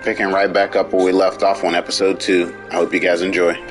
picking right back up where we left off on episode 2. I hope you guys enjoy.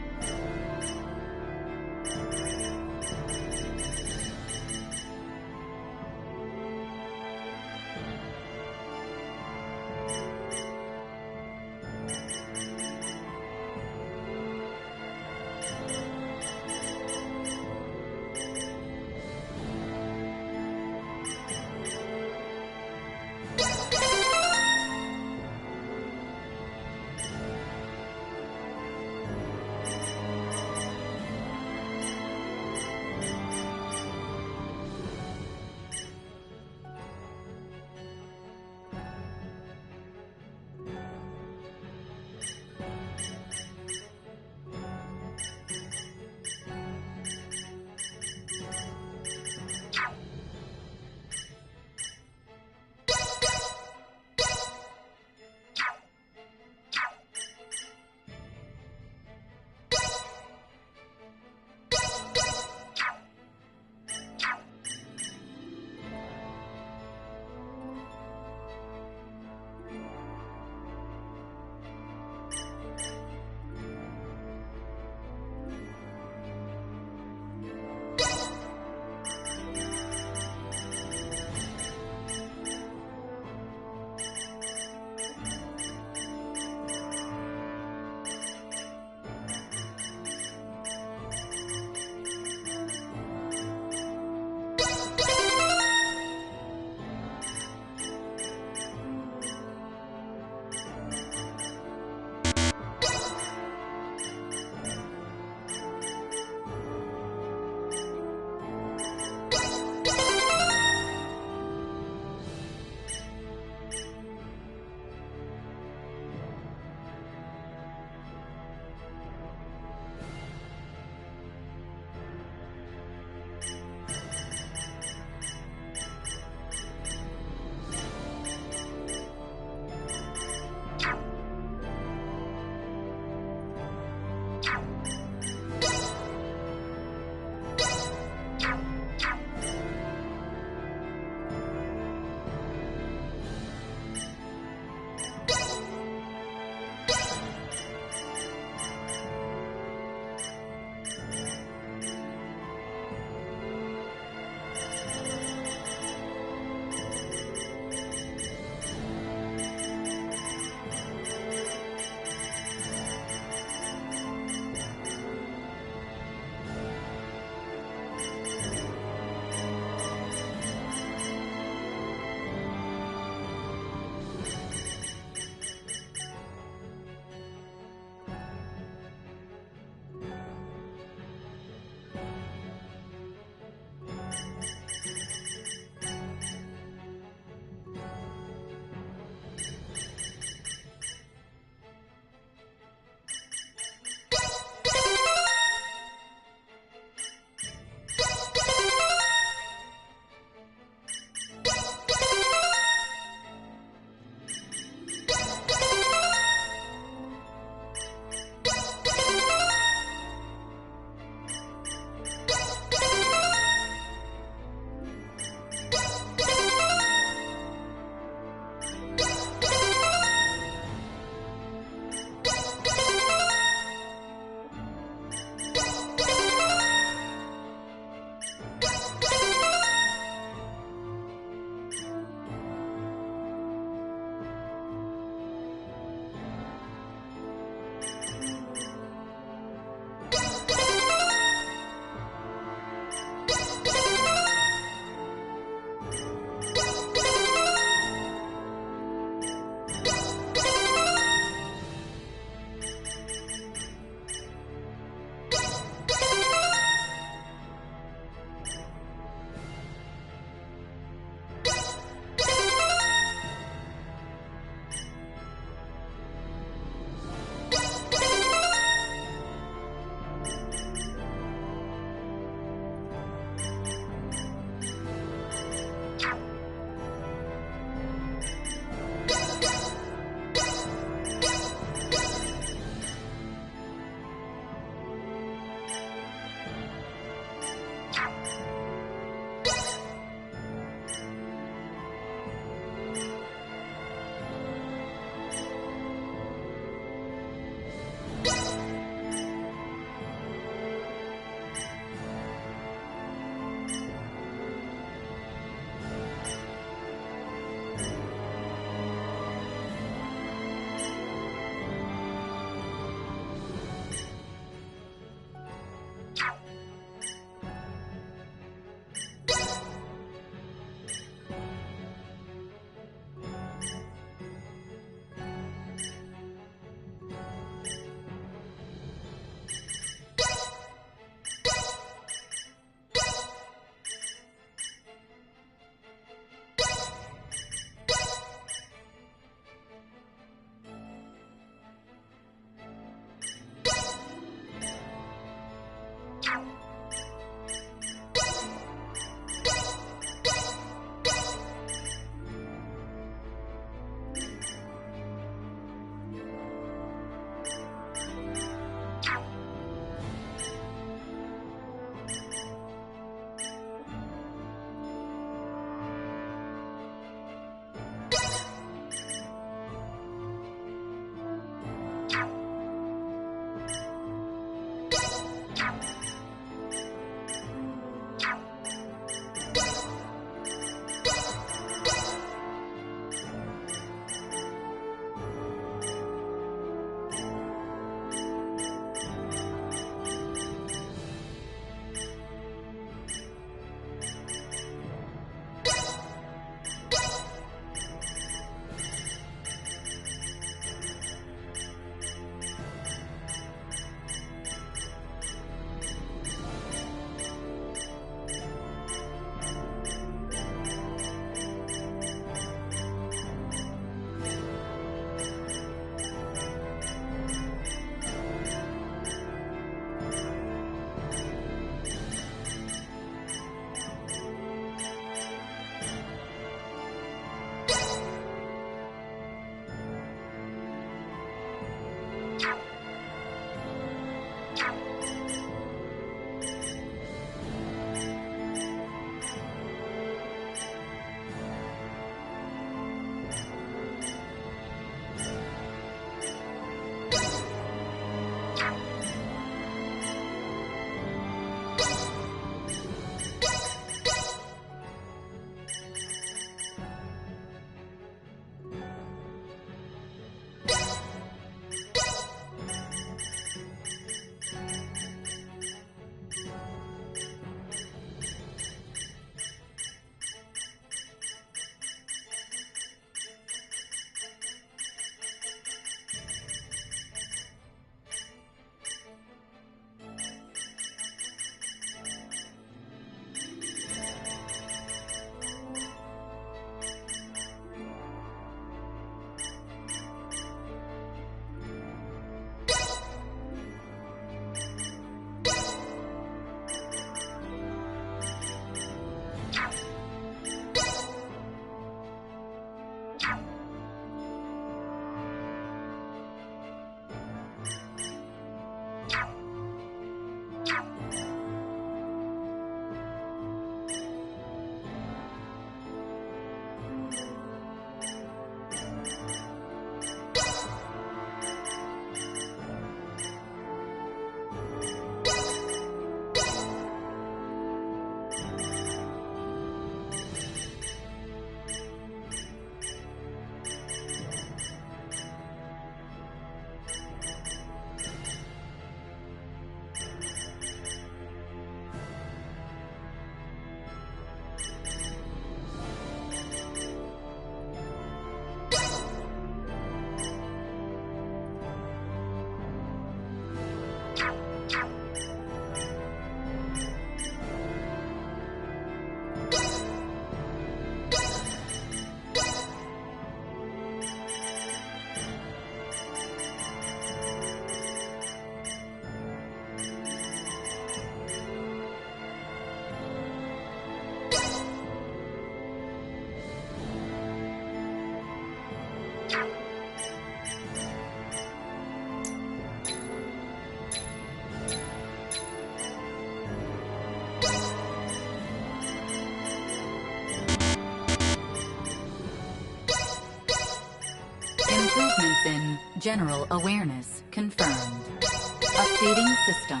general awareness confirmed. Updating system.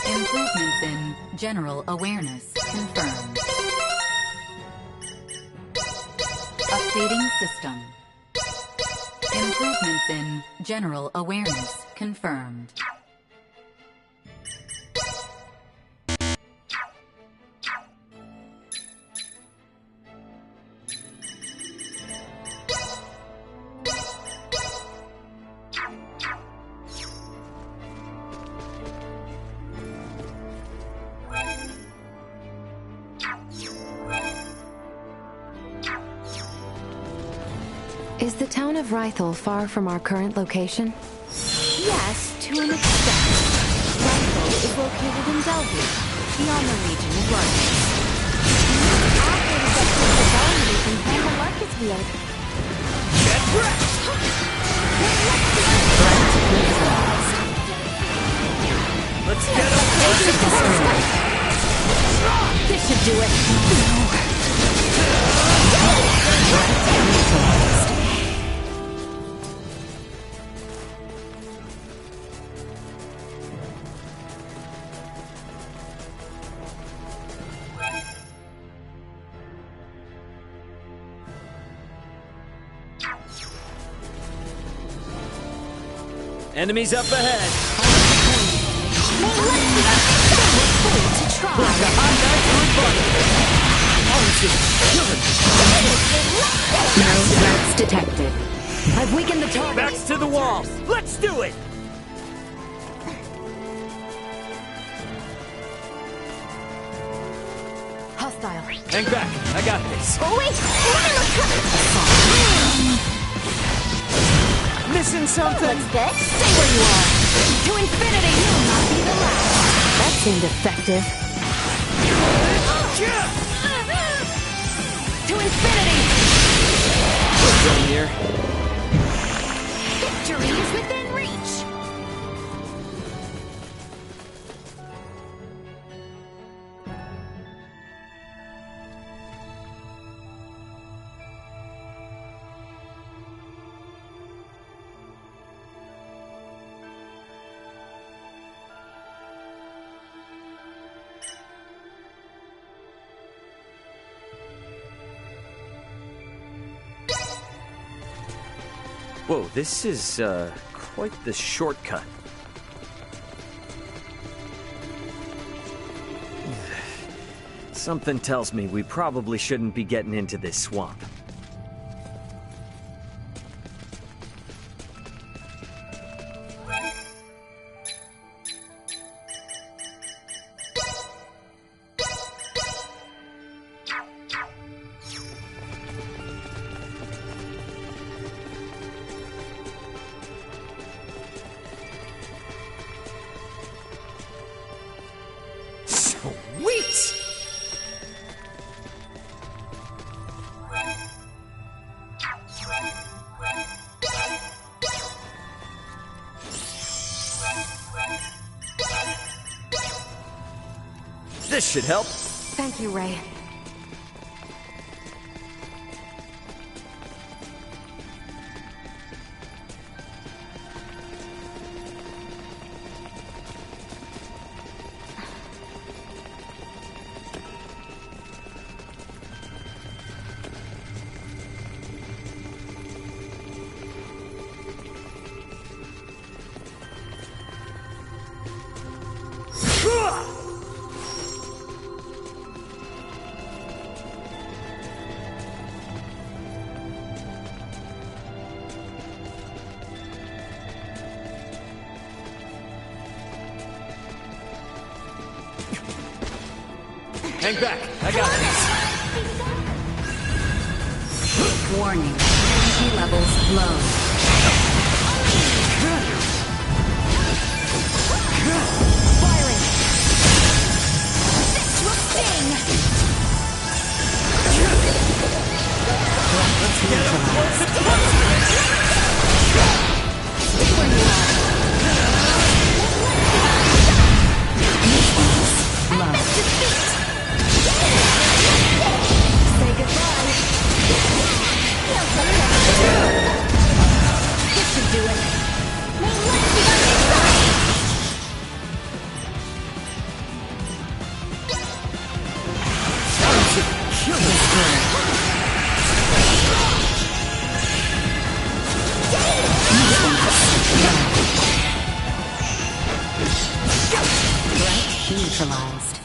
Improvements in general awareness confirmed. Updating system. Improvements in general awareness confirmed. Is the town of Rythel far from our current location? Yes, to an extent. Rythel is located in Bellevue, beyond the region of Larkus. After the Dexter Valley region and the Larkus Field. Get wrecked! Let's get him! This should do it. Enemies up ahead! No threats detected. I've weakened the target. Backs to the wall! Let's do it! Hostile. Hang back! I got this! Oh, wait! Missing something! What's this? Stay where you are! To infinity! You'll not be the last! That seemed effective. To infinity! We're done here. Victory is within reach! Whoa, this is, quite the shortcut. Something tells me we probably shouldn't be getting into this swamp. Sweet! This should help. Thank you, Ray. Hang back. I got this. Warning. Energy levels low. Firing! This will sting! Let's get him close to Stay where you are! Low. Say goodbye! Threat neutralized.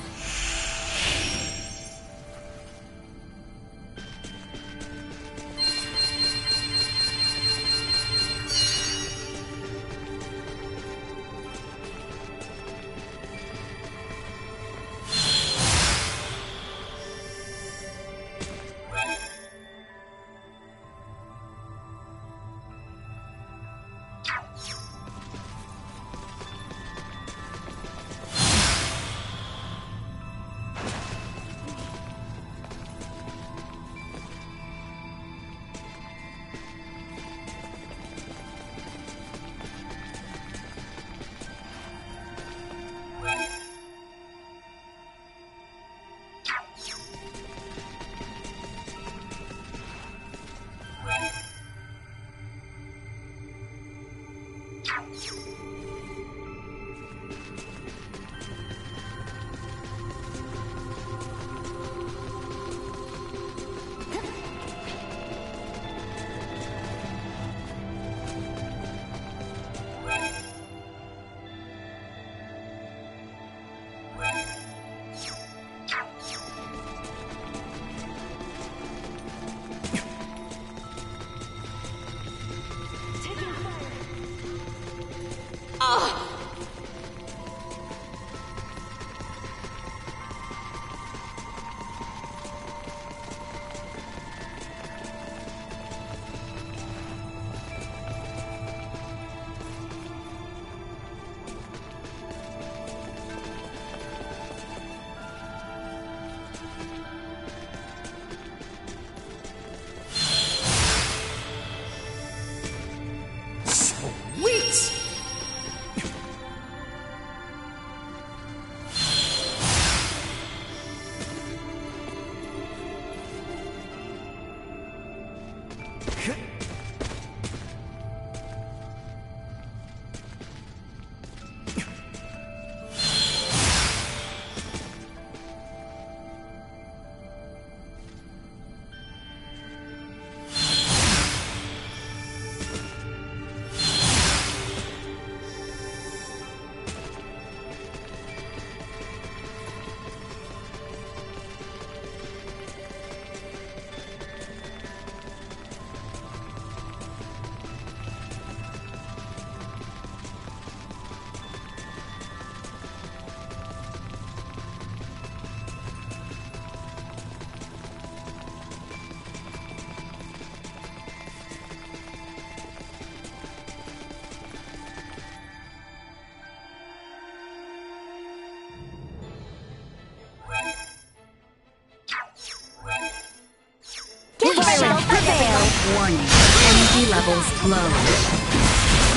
Warning. Energy levels low.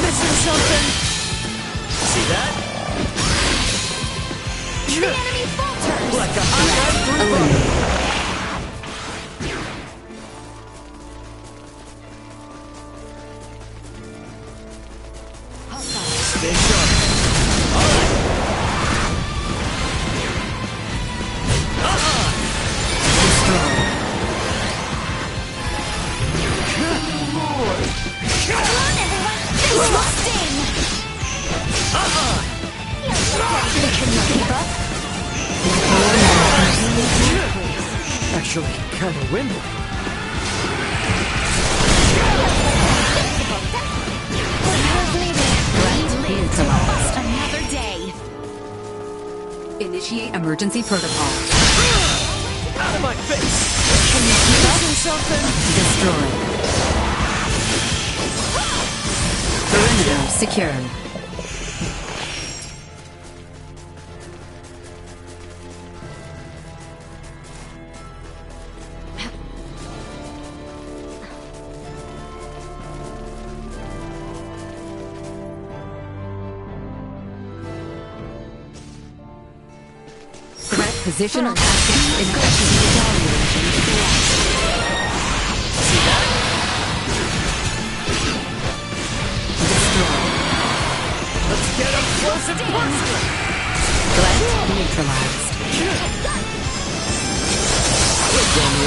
Missing something? See that? The enemy falters! Like a hot Eliminated. Stay sharp. All right. Come on, everyone! Finish the sting! You cannot keep up. Actually, kind of windy. Bust another day. Initiate emergency protocol. Out of my face! Can you keep up? Missing something? Destroyed. Perimeter secured. Threat positional tactics is going to be evaluated. See that? Destroyed. Let's get up close and personal! Threat neutralized. We're going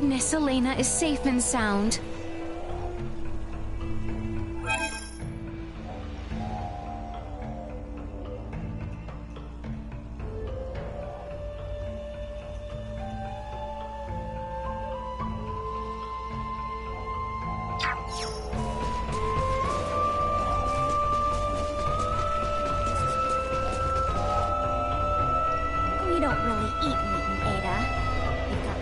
goodness Elena is safe and sound. We don't really eat meat in Ada. We've got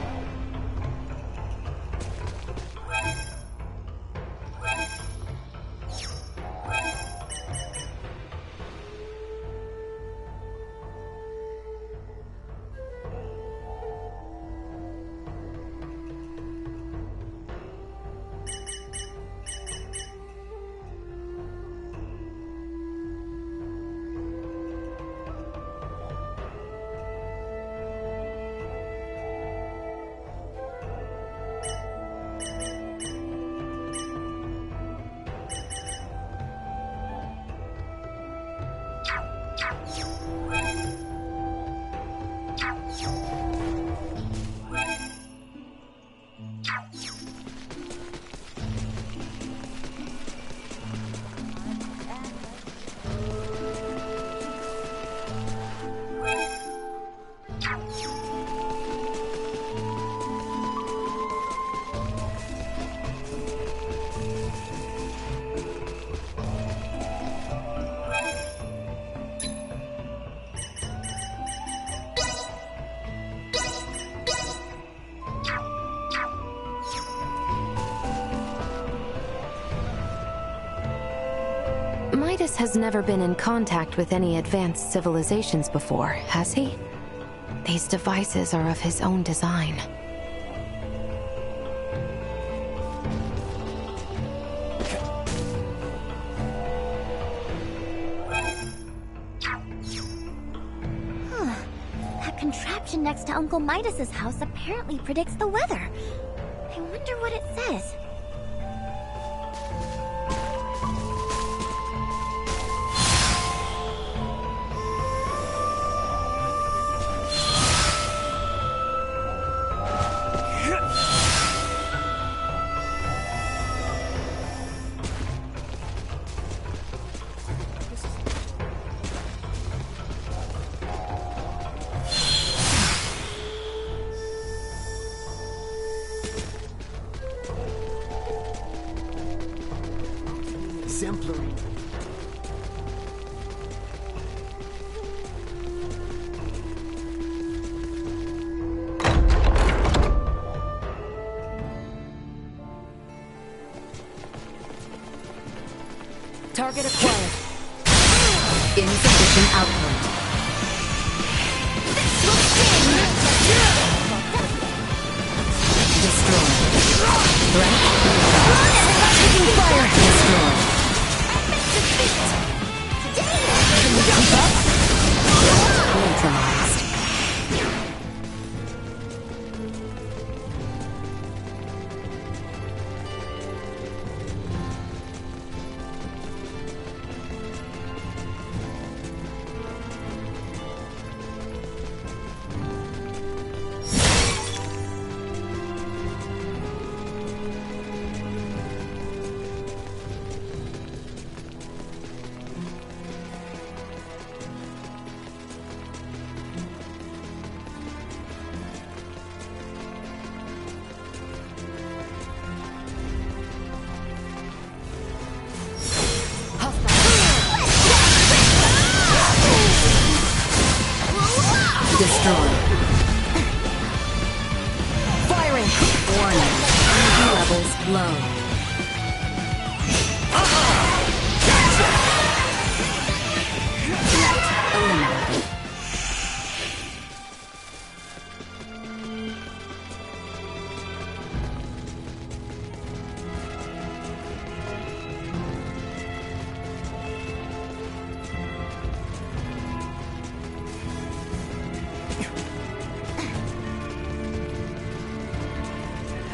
Midas has never been in contact with any advanced civilizations before, has he? These devices are of his own design. that contraption next to Uncle Midas's house apparently predicts the weather. I wonder what it says. Exemplary. Target acquired. Insufficient output. Destroy. Threat. Taking fire. Destroy. Neutralized. Destroy. Firing. Warning. Energy levels low. Threat eliminated.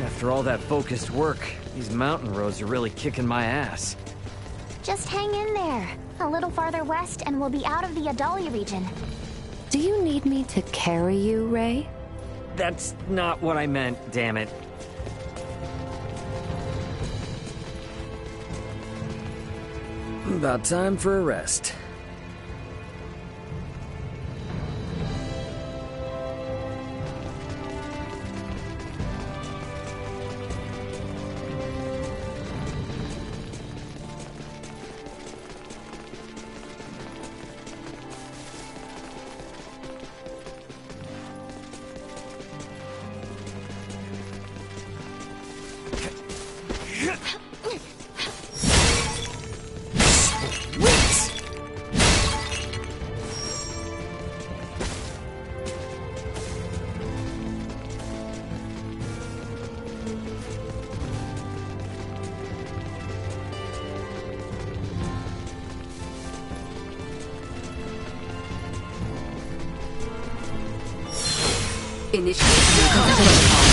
After all that focused work, these mountain roads are really kicking my ass. Just hang in there. A little farther west and we'll be out of the Adalia region. Do you need me to carry you, Ray? That's not what I meant, damn it. About time for a rest. Initiate protocol.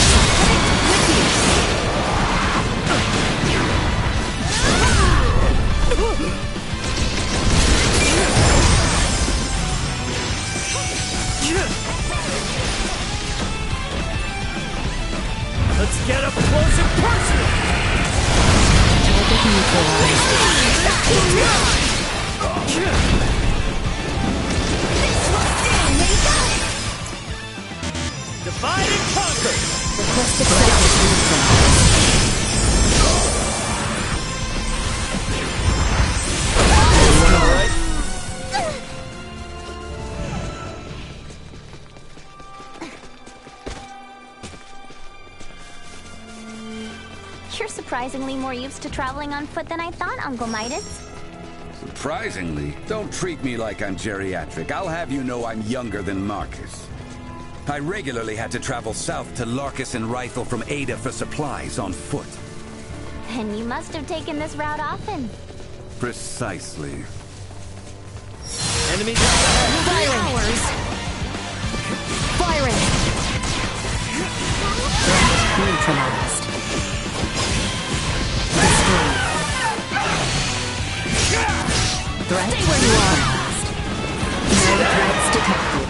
Let's get up close and personal! Target neutralized. Divide and conquer! Request accepted. Neutralized. Alright? You're surprisingly more used to traveling on foot than I thought, Uncle Midas. Surprisingly, don't treat me like I'm geriatric. I'll have you know I'm younger than Marcus. I regularly had to travel south to Larkus and Rythel from Ada for supplies on foot. And you must have taken this route often. Precisely. Enemies out ahead! Firing! Threat neutralized. Destroyed. Threat neutralized. No threats detected.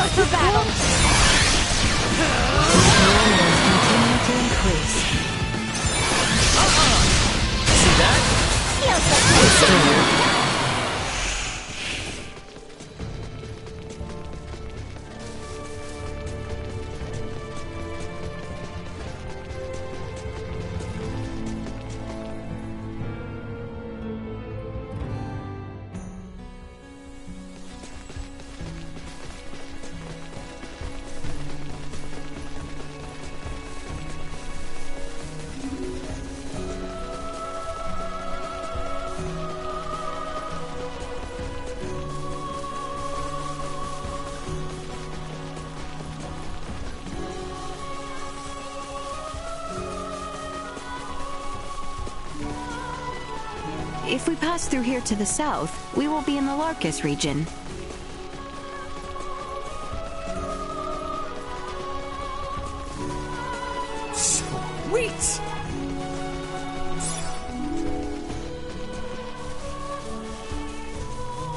For battle. Parameters continue to increase. See that? If we pass through here to the south, we will be in the Larkus region. Sweet!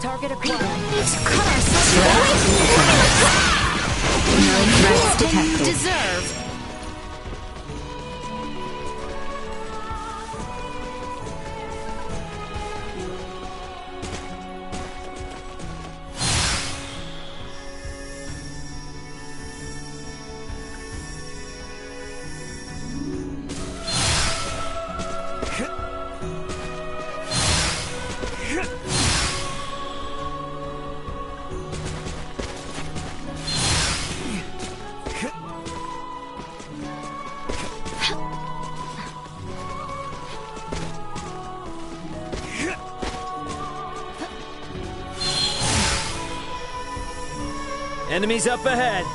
Target acquired. No threats detected. Deserve. Enemies up ahead!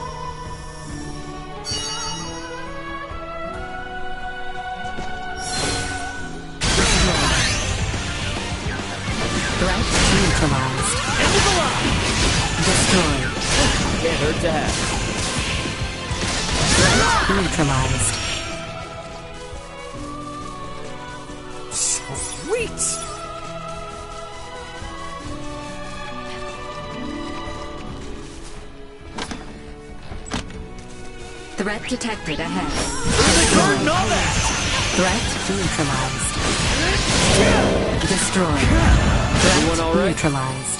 Threat neutralized. End of the line! Destroyed. Can't hurt to have. Threat neutralized. Sweet! Threat detected ahead. Curtain all that! Threat neutralized. Destroyed. Everyone Threat all right? neutralized.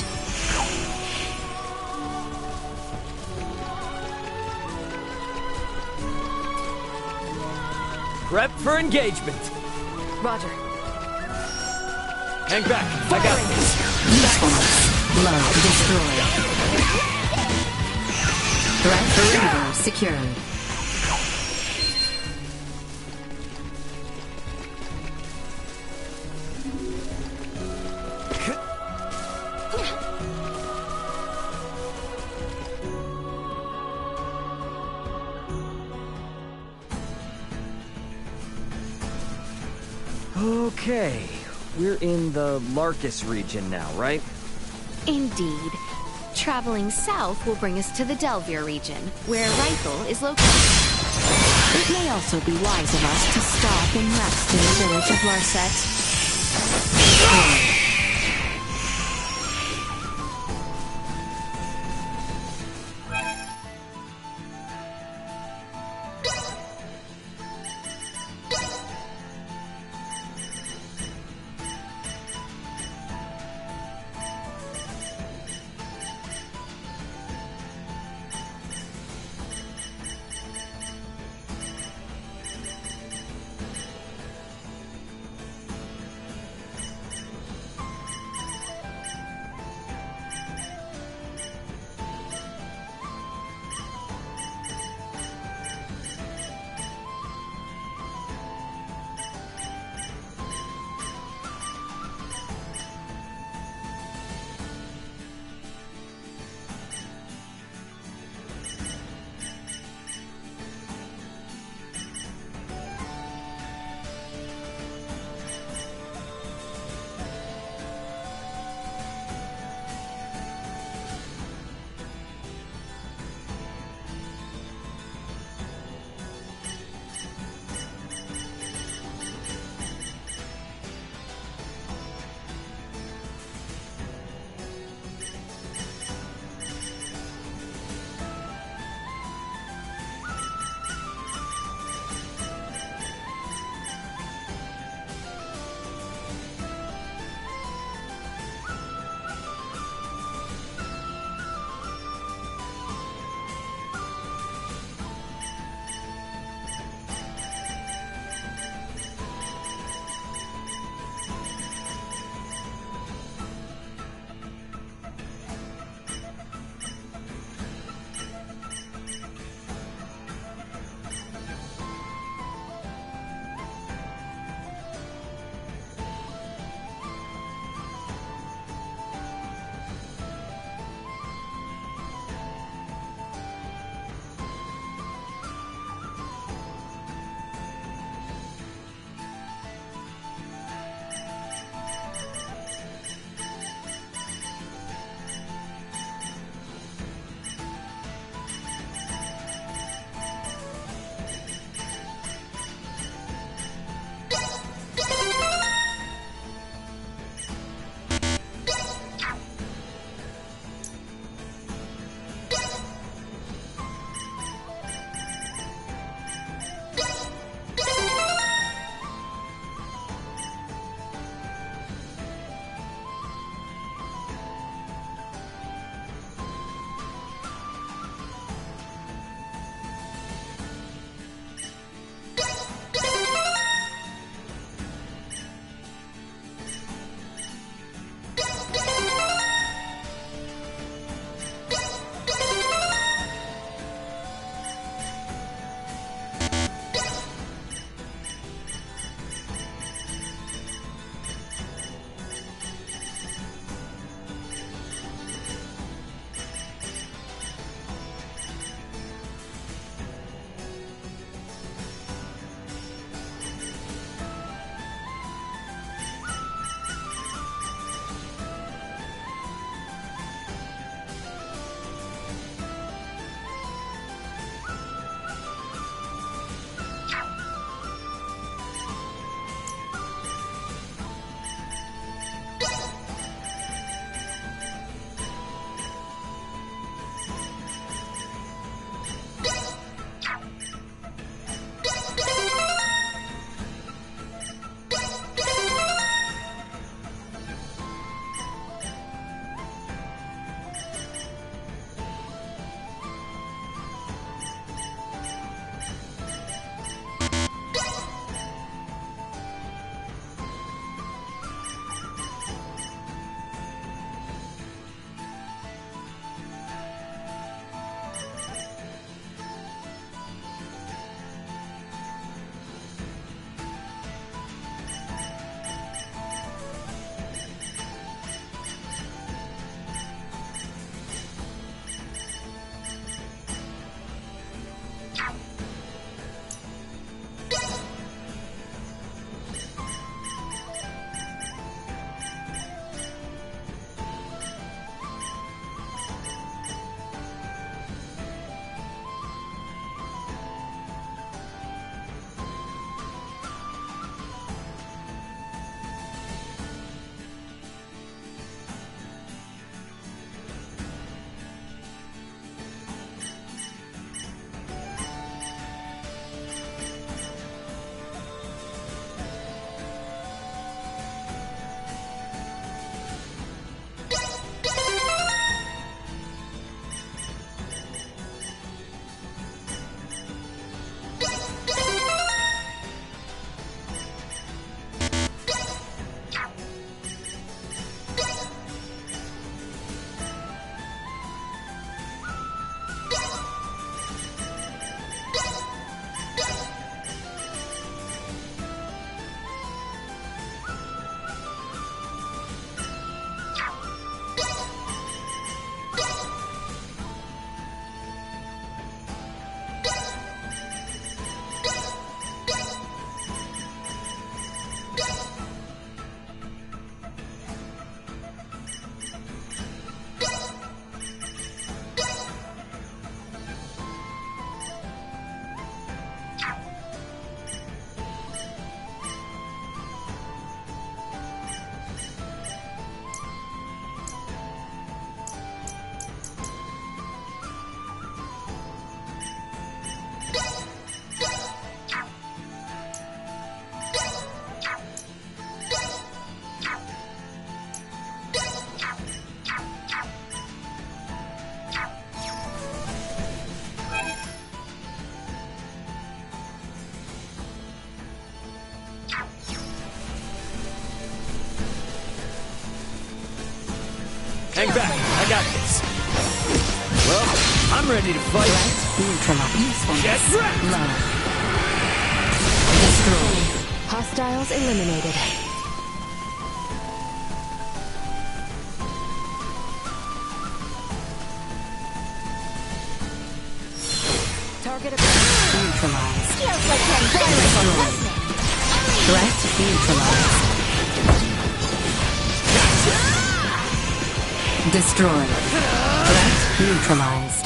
Prep for engagement. Roger. Hang back. I got this. Usefulness. Low. Destroyed. Threat perimeter secured. Okay. We're in the Larkus region now, right? Indeed. Traveling south will bring us to the Delvier region, where Rythel is located. It may also be wise of us to stop and rest in the village of Larset. Hang back. I got this. Well, I'm ready to fight. Neutralize. Get wrecked! Low. Destroy. Hostiles eliminated. Target acquired. Neutralized. Feels like you're very contested. Threat neutralized. Destroyed. Threat neutralized.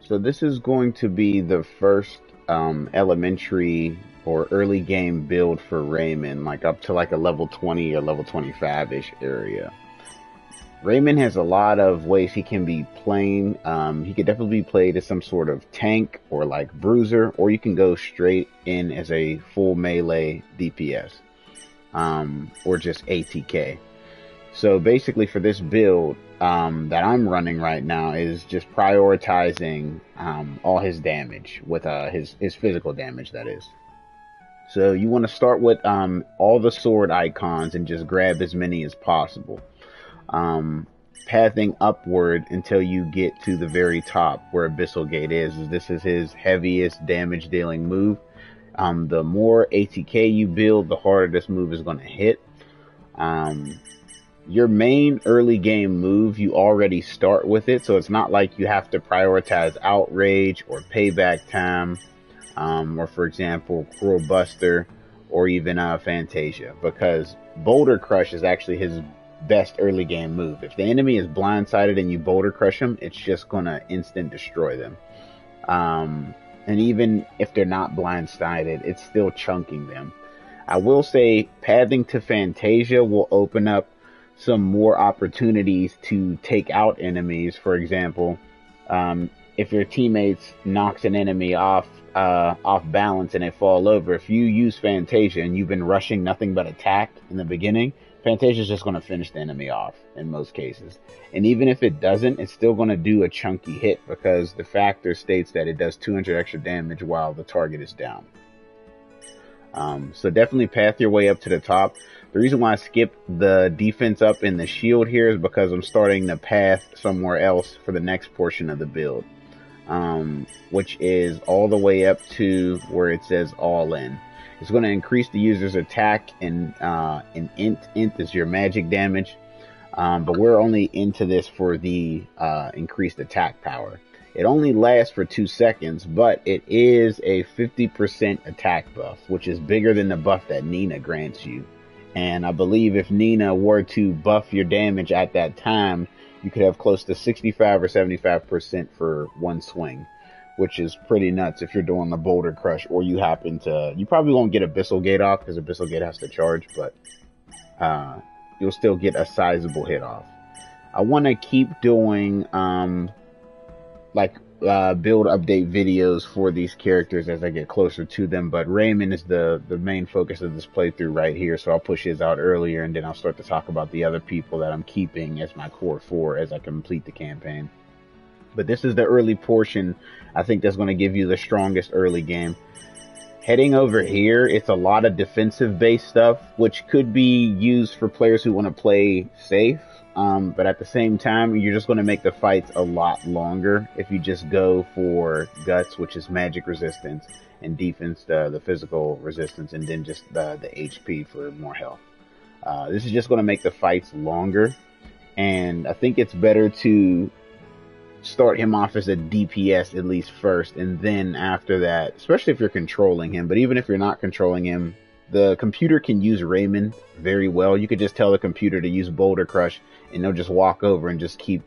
So this is going to be the first elementary or early game build for Raymond, like up to like a level 20 or level 25-ish area. Raymond has a lot of ways he can be playing. He could definitely be played as some sort of tank or like bruiser, or you can go straight in as a full melee DPS, or just ATK. So basically for this build that I'm running right now is just prioritizing all his damage with his physical damage, that is. So you want to start with all the sword icons and just grab as many as possible. Pathing upward until you get to the very top where Abyssal Gate is. This is his heaviest damage dealing move. The more ATK you build, the harder this move is going to hit. Your main early game move, you already start with it, so it's not like you have to prioritize Outrage or Payback Time, or for example, Cruel Buster, or even Fantasia, because Boulder Crush is actually his best early game move. If the enemy is blindsided and you Boulder Crush them, it's just gonna instant destroy them. And even if they're not blindsided, it's still chunking them. I will say pathing to Fantasia will open up some more opportunities to take out enemies. For example, if your teammates knocks an enemy off balance and they fall over, if you use Fantasia and you've been rushing nothing but attack in the beginning, Fantasia is just going to finish the enemy off in most cases. And even if it doesn't, it's still going to do a chunky hit because the factor states that it does 200 extra damage while the target is down. So definitely path your way up to the top. The reason why I skipped the defense up in the shield here is because I'm starting the path somewhere else for the next portion of the build, which is all the way up to where it says all in. It's going to increase the user's attack and int. Int is your magic damage, but we're only into this for the increased attack power. It only lasts for 2 seconds, but it is a 50% attack buff, which is bigger than the buff that Nina grants you. And I believe if Nina were to buff your damage at that time, you could have close to 65 or 75% for one swing, which is pretty nuts if you're doing the Boulder Crush, or you happen to, you probably won't get Abyssal Gate off because Abyssal Gate has to charge, but you'll still get a sizable hit off. I want to keep doing like build update videos for these characters as I get closer to them, but Raymond is the main focus of this playthrough right here, so I'll push his out earlier, and then I'll start to talk about the other people that I'm keeping as my core 4 as I complete the campaign. But this is the early portion. I think that's going to give you the strongest early game. Heading over here, it's a lot of defensive based stuff, which could be used for players who want to play safe. But at the same time, you're just going to make the fights a lot longer if you just go for guts, which is magic resistance, and defense, the physical resistance, and then just the HP for more health. This is just going to make the fights longer, and I think it's better to start him off as a DPS at least first, and then after that, especially if you're controlling him, but even if you're not controlling him, the computer can use Raymond very well. You could just tell the computer to use Boulder Crush, and they'll just walk over and just keep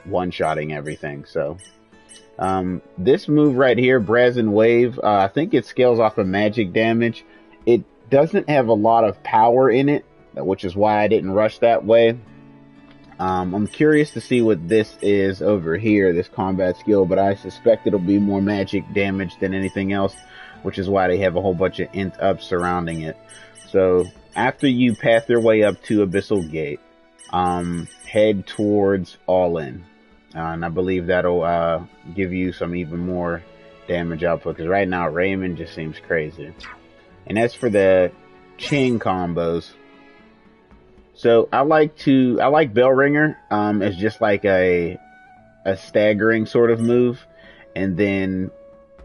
one-shotting everything. So this move right here, Brazen Wave, I think it scales off of magic damage. It doesn't have a lot of power in it, which is why I didn't rush that way. I'm curious to see what this is over here, this combat skill, but I suspect it'll be more magic damage than anything else, which is why they have a whole bunch of int ups surrounding it. So after you path your way up to Abyssal Gate, head towards All In, and I believe that'll give you some even more damage output, because right now Raymond just seems crazy. And as for the Ching combos, so I like Bell Ringer as just like a staggering sort of move, and then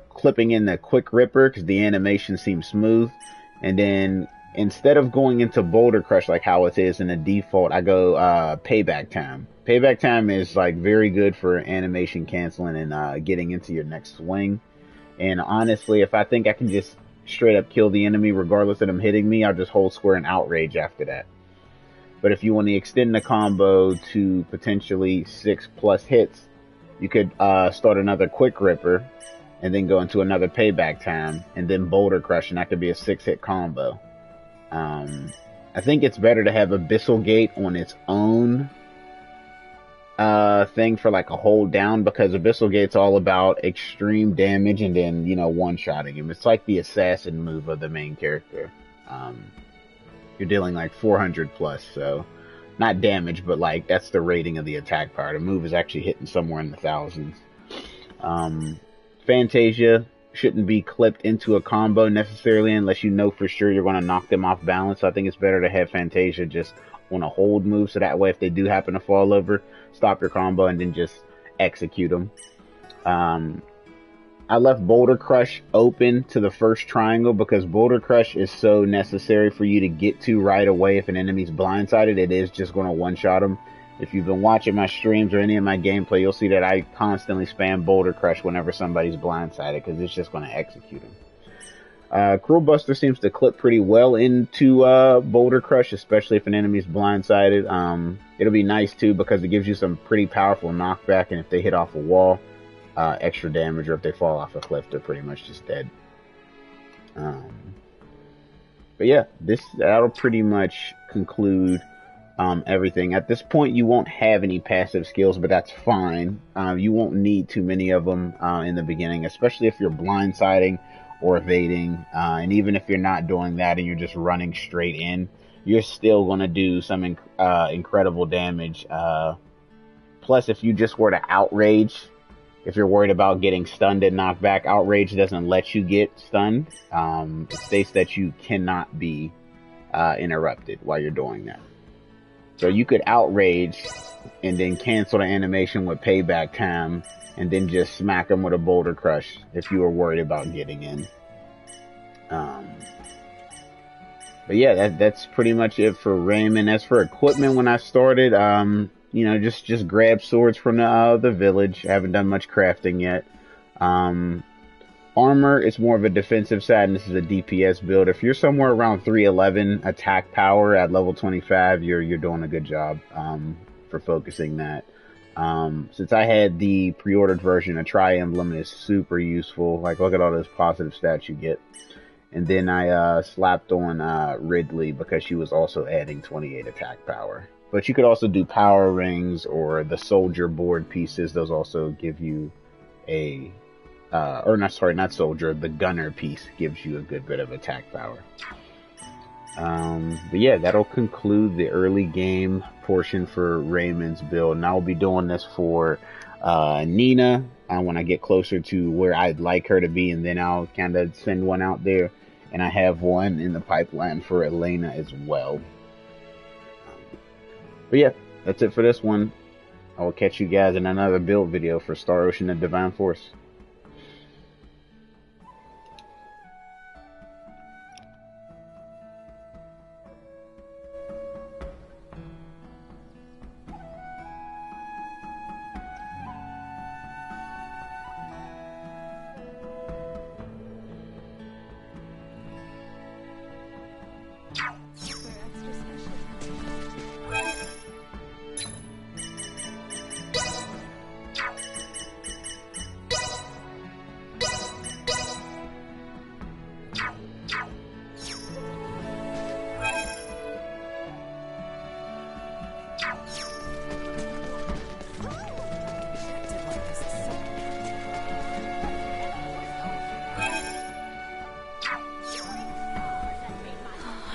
clipping in the Quick Ripper because the animation seems smooth, and then instead of going into Boulder Crush like how it is in the default, I go Payback Time. Payback Time is like very good for animation canceling and getting into your next swing. And honestly, if I think I can just straight up kill the enemy regardless of them hitting me, I'll just hold square and outrage after that. But if you want to extend the combo to potentially 6+ hits, you could start another Quick Ripper and then go into another Payback Time and then Boulder Crush, and that could be a 6-hit combo. I think it's better to have Abyssal Gate on its own thing for like a hold down, because Abyssal Gate's all about extreme damage and then, you know, one-shotting him. It's like the assassin move of the main character. You're dealing like 400 plus, so not damage, but like that's the rating of the attack power. The move is actually hitting somewhere in the thousands. Fantasia shouldn't be clipped into a combo necessarily unless you know for sure you're going to knock them off balance. So I think it's better to have Fantasia just on a hold move, so that way if they do happen to fall over, stop your combo and then just execute them. I left Boulder Crush open to the first triangle because Boulder Crush is so necessary for you to get to right away. If an enemy's blindsided, it is just going to one-shot them. If you've been watching my streams or any of my gameplay, you'll see that I constantly spam Boulder Crush whenever somebody's blindsided because it's just going to execute them. Cruel Buster seems to clip pretty well into Boulder Crush, especially if an enemy's blindsided. It'll be nice too because it gives you some pretty powerful knockback, and if they hit off a wall, extra damage, or if they fall off a cliff, they're pretty much just dead. But yeah, that'll pretty much conclude everything. At this point, you won't have any passive skills, but that's fine. You won't need too many of them in the beginning, especially if you're blindsiding or evading. And even if you're not doing that and you're just running straight in, you're still going to do some incredible damage. Plus, if you just were to outrage, if you're worried about getting stunned and knocked back, outrage doesn't let you get stunned. It states that you cannot be interrupted while you're doing that. So you could outrage and then cancel the animation with Payback Time and then just smack them with a Boulder Crush if you were worried about getting in. But yeah, that's pretty much it for Raymond. As for equipment, when I started, you know, just grab swords from the village. I haven't done much crafting yet. Armor is more of a defensive side, and this is a DPS build. If you're somewhere around 311 attack power at level 25, you're doing a good job for focusing that. Since I had the pre-ordered version, a Tri-Emblem is super useful. Like, look at all those positive stats you get. And then I slapped on Ridley because she was also adding 28 attack power. But you could also do power rings or the soldier board pieces. Those also give you a, or not, sorry, not soldier, the gunner piece gives you a good bit of attack power. But yeah, that'll conclude the early game portion for Raymond's build. And I'll be doing this for Nina when I get closer to where I'd like her to be, and then I'll kind of send one out there. And I have one in the pipeline for Elena as well. But yeah, that's it for this one. I will catch you guys in another build video for Star Ocean and Divine Force.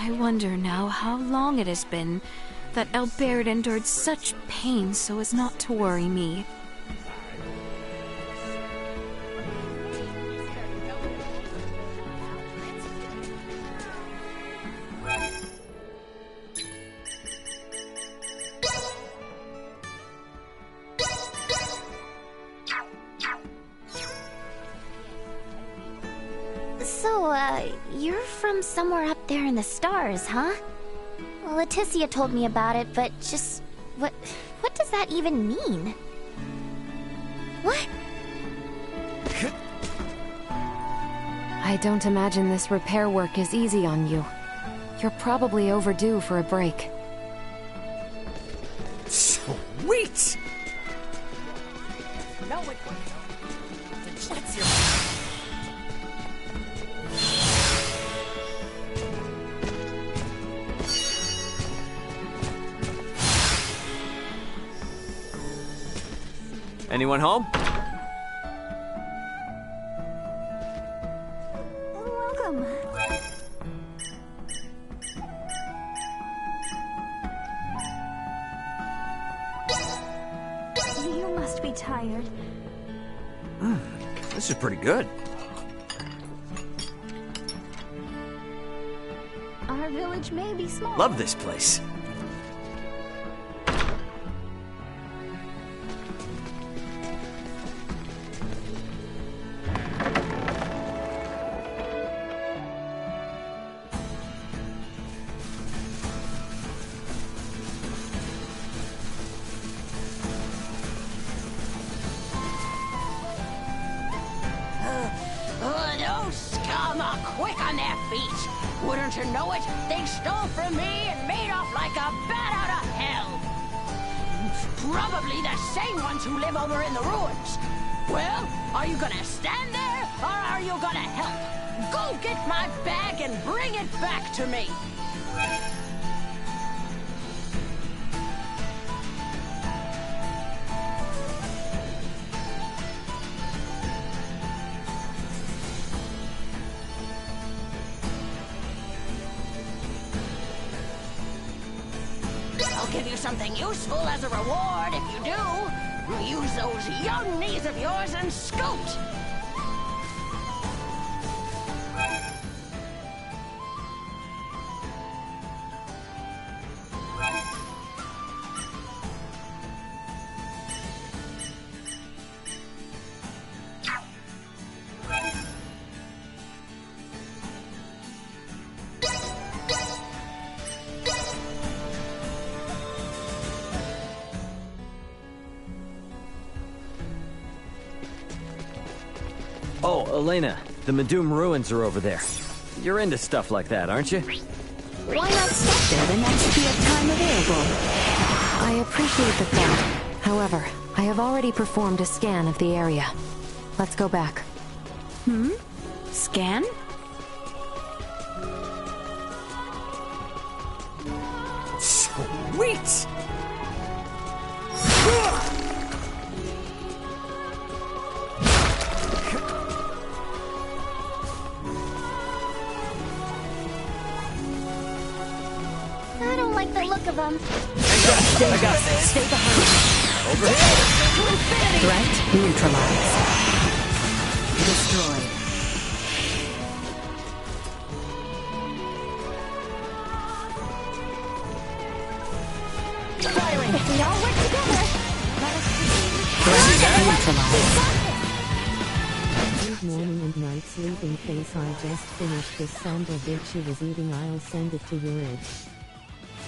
I wonder now how long it has been that Albert endured such pain so as not to worry me. So, you're from somewhere up there in the stars, huh? Well, Leticia told me about it, but just... What does that even mean? What? I don't imagine this repair work is easy on you. You're probably overdue for a break. Sweet! No, it What's your... Anyone home? Welcome. You must be tired. This is pretty good. Our village may be small. Love this place. Those scum are quick on their feet. Wouldn't you know it? They stole from me and made off like a bat out of hell. Probably the same ones who live over in the ruins. Well, are you gonna stand there, or are you gonna help? Go get my bag and bring it back to me. I'll give you something useful as a reward if you do. Use those young knees of yours and scoot. Oh, Elena, the Medum ruins are over there. You're into stuff like that, aren't you? Why not stop there the next bit of time available? I appreciate the thought. However, I have already performed a scan of the area. Let's go back. Scan? Sweet! back of them. I got this. Stay behind me. Over here. Threat neutralized. Destroyed. Firing. If we all work together, let us Threat neutralized. Good morning and night, sleeping face. I just finished this sandwich she was eating. I'll send it to your edge.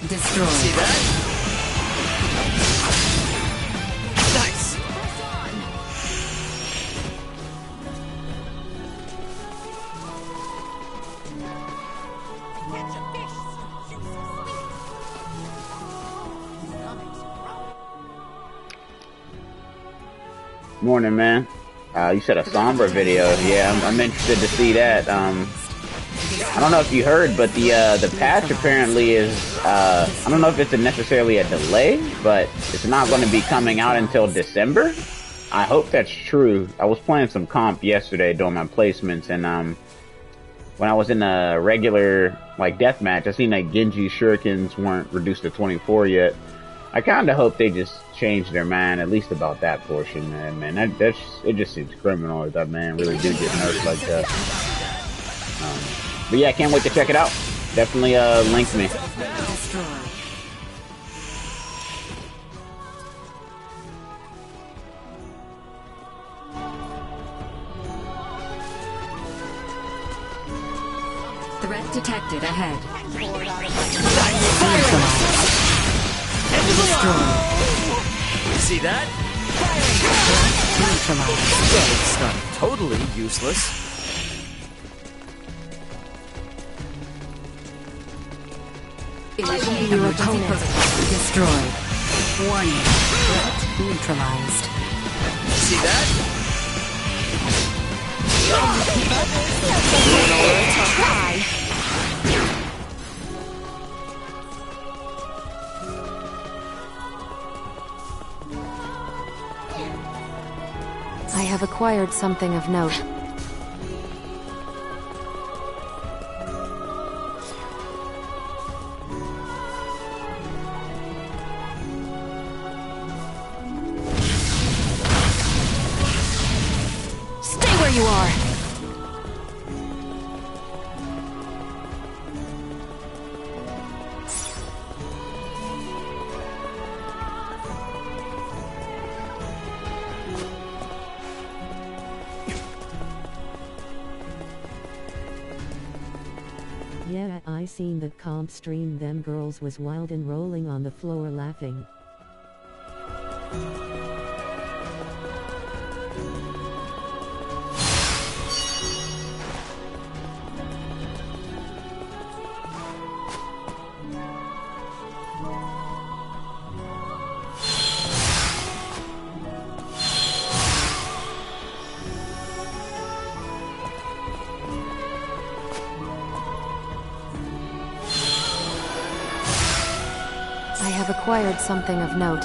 Destroyed. See that? Nice. Morning, man. You said a Sombra video. Yeah, I'm interested to see that. I don't know if you heard, but the patch apparently is, I don't know if it's necessarily a delay, but it's not going to be coming out until December. I hope that's true. I was playing some comp yesterday doing my placements, and when I was in a regular like deathmatch, I seen that Genji shurikens weren't reduced to 24 yet. I kind of hope they just change their mind, at least about that portion, man. It just seems criminal if that man really do get nerfed like that. But yeah, I can't wait to check it out. Definitely link me. Destroyed. Threat detected ahead. Destroyed. See that? Neutralized. Well, it's not totally useless. Initiating emergency protocol. Destroyed. Warning. Threat neutralized. See that? I have acquired something of note. Stay where you are! Yeah, I seen the comp stream. Them girls was wild and rolling on the floor laughing. I have acquired something of note.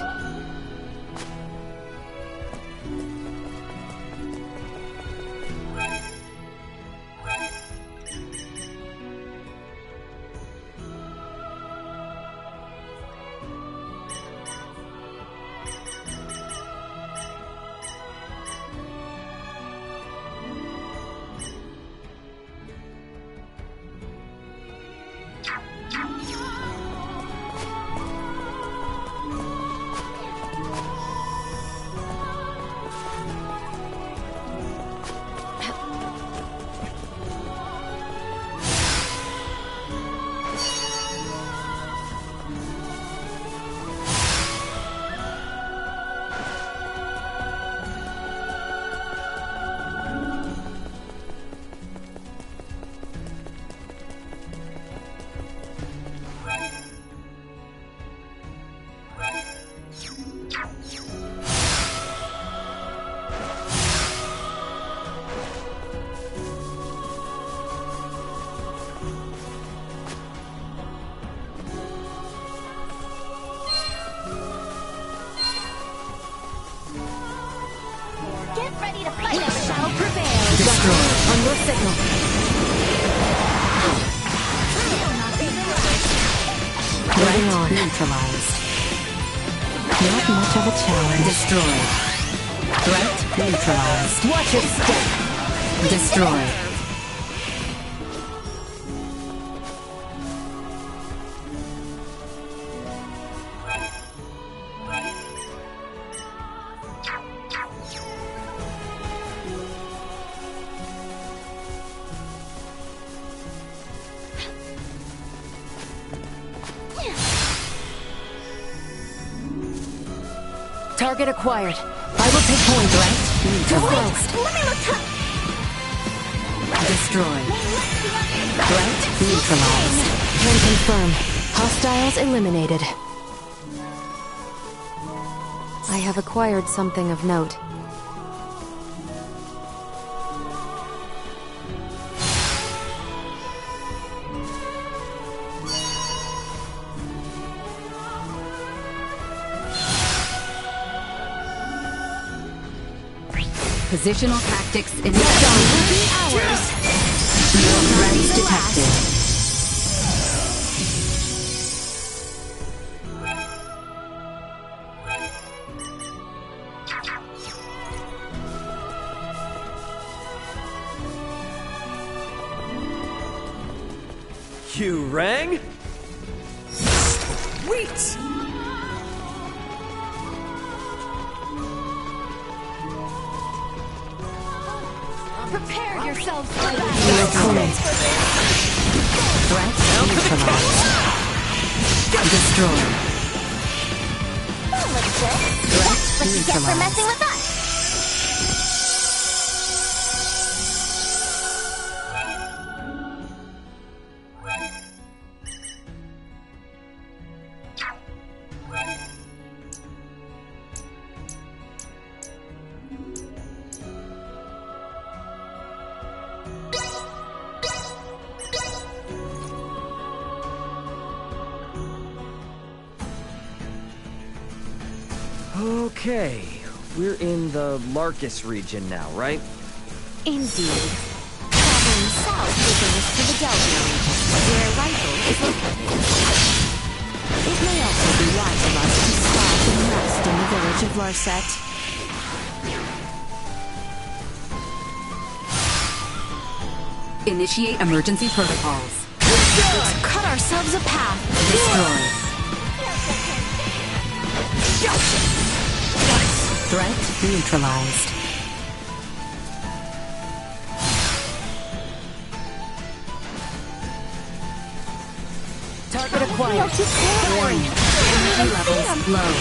get ready to fight. It shall prevail. Destroyed. On your signal. Threat Moving on. neutralized. neutralized. Not much of a challenge. Destroyed. Threat neutralized. Watch your step. Destroyed. Target acquired. I will take point. Threat neutralized. Let me look up. Destroyed. Threat neutralized. Can confirm. Hostiles eliminated. I have acquired something of note. Positional tactics initiated. No threats detected. You rang? Sweet! Prepare yourselves for battle. Neutralized. Threat neutralized. Destroyed. That looks good. That's what you get for messing with us. Okay, we're in the Larkus region now, right? Indeed. Traveling south will bring us to the Delvia region, where Rifle is located. It may also be wise of us to stop and rest in the village of Larset. Initiate emergency protocols. Let's cut ourselves a path. Destroyed. Threat neutralized. Target acquired. Warning. Energy levels low.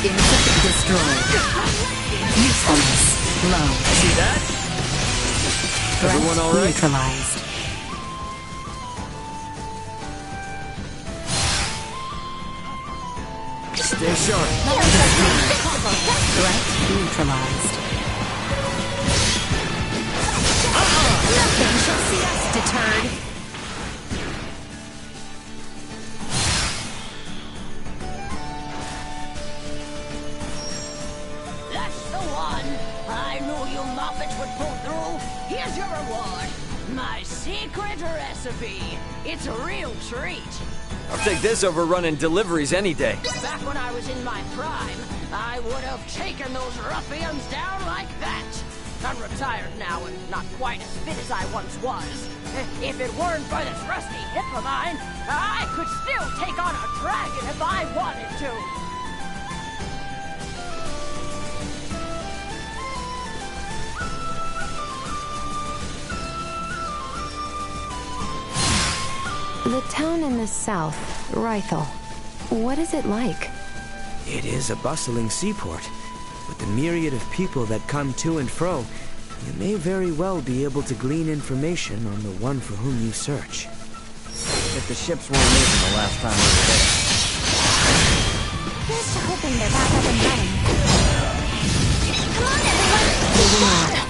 Insect destroyed. Usefulness low. See that? Threat Everyone all right? neutralized. Stay sharp. Threat neutralized. Nothing shall see us deterred. That's the one. I knew you Muppets would pull through. Here's your reward. My secret recipe. It's a real treat. I'll take this over running deliveries any day. Back when I was in my prime, I would have taken those ruffians down like that. I'm retired now and not quite as fit as I once was. If it weren't for this rusty hip of mine, I could still take on a dragon if I wanted to. The town in the south, Rythel. What is it like? It is a bustling seaport. With the myriad of people that come to and fro, you may very well be able to glean information on the one for whom you search. If the ships weren't moving the last time we were there. Here's to hoping they're back up and running. Come on, everyone! Moving on.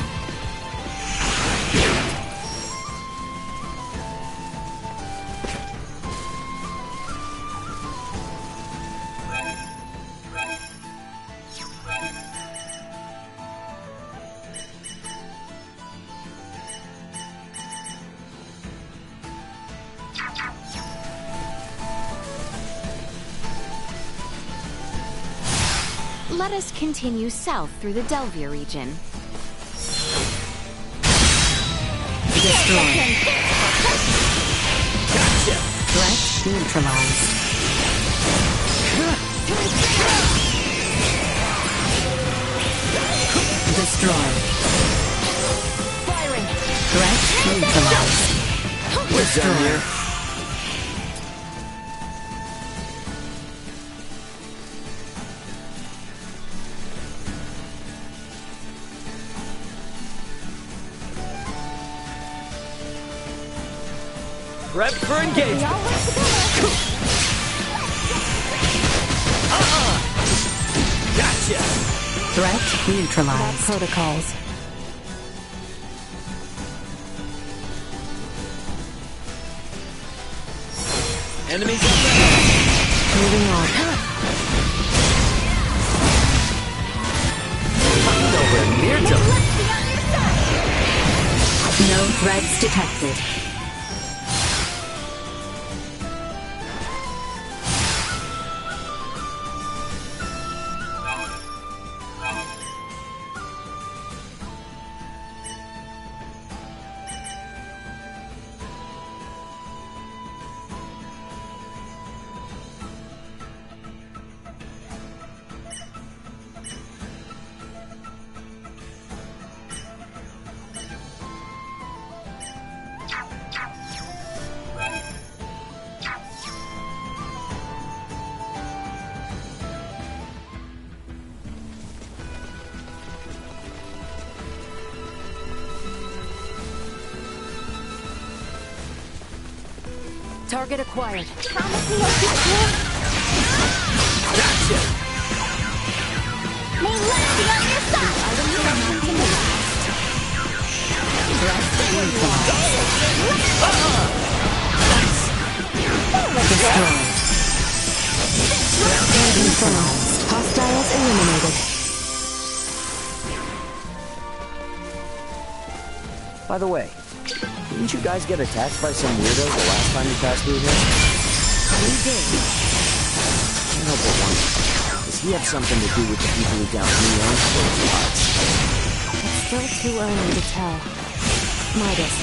Let us continue south through the Delvia region. Destroyed. Gotcha. Threat neutralized. Destroyed. Firing. Threat neutralized. We're done here. Prep for engagement. Gotcha. Threat neutralized. Protocols. Enemies up there. Moving on. Nowhere near to. No threats detected. Target acquired. Promise me you'll keep cool. Gotcha. May left be on your side. Item continue. Threat neutralized. Destroyed. Threat neutralized. Hostiles eliminated. By the way, didn't you guys get attacked by some weirdo the last time you passed through here? We did. Can't help but wonder, does he have something to do with the people who downed Neon or Pots? It's still too early to tell. Midas,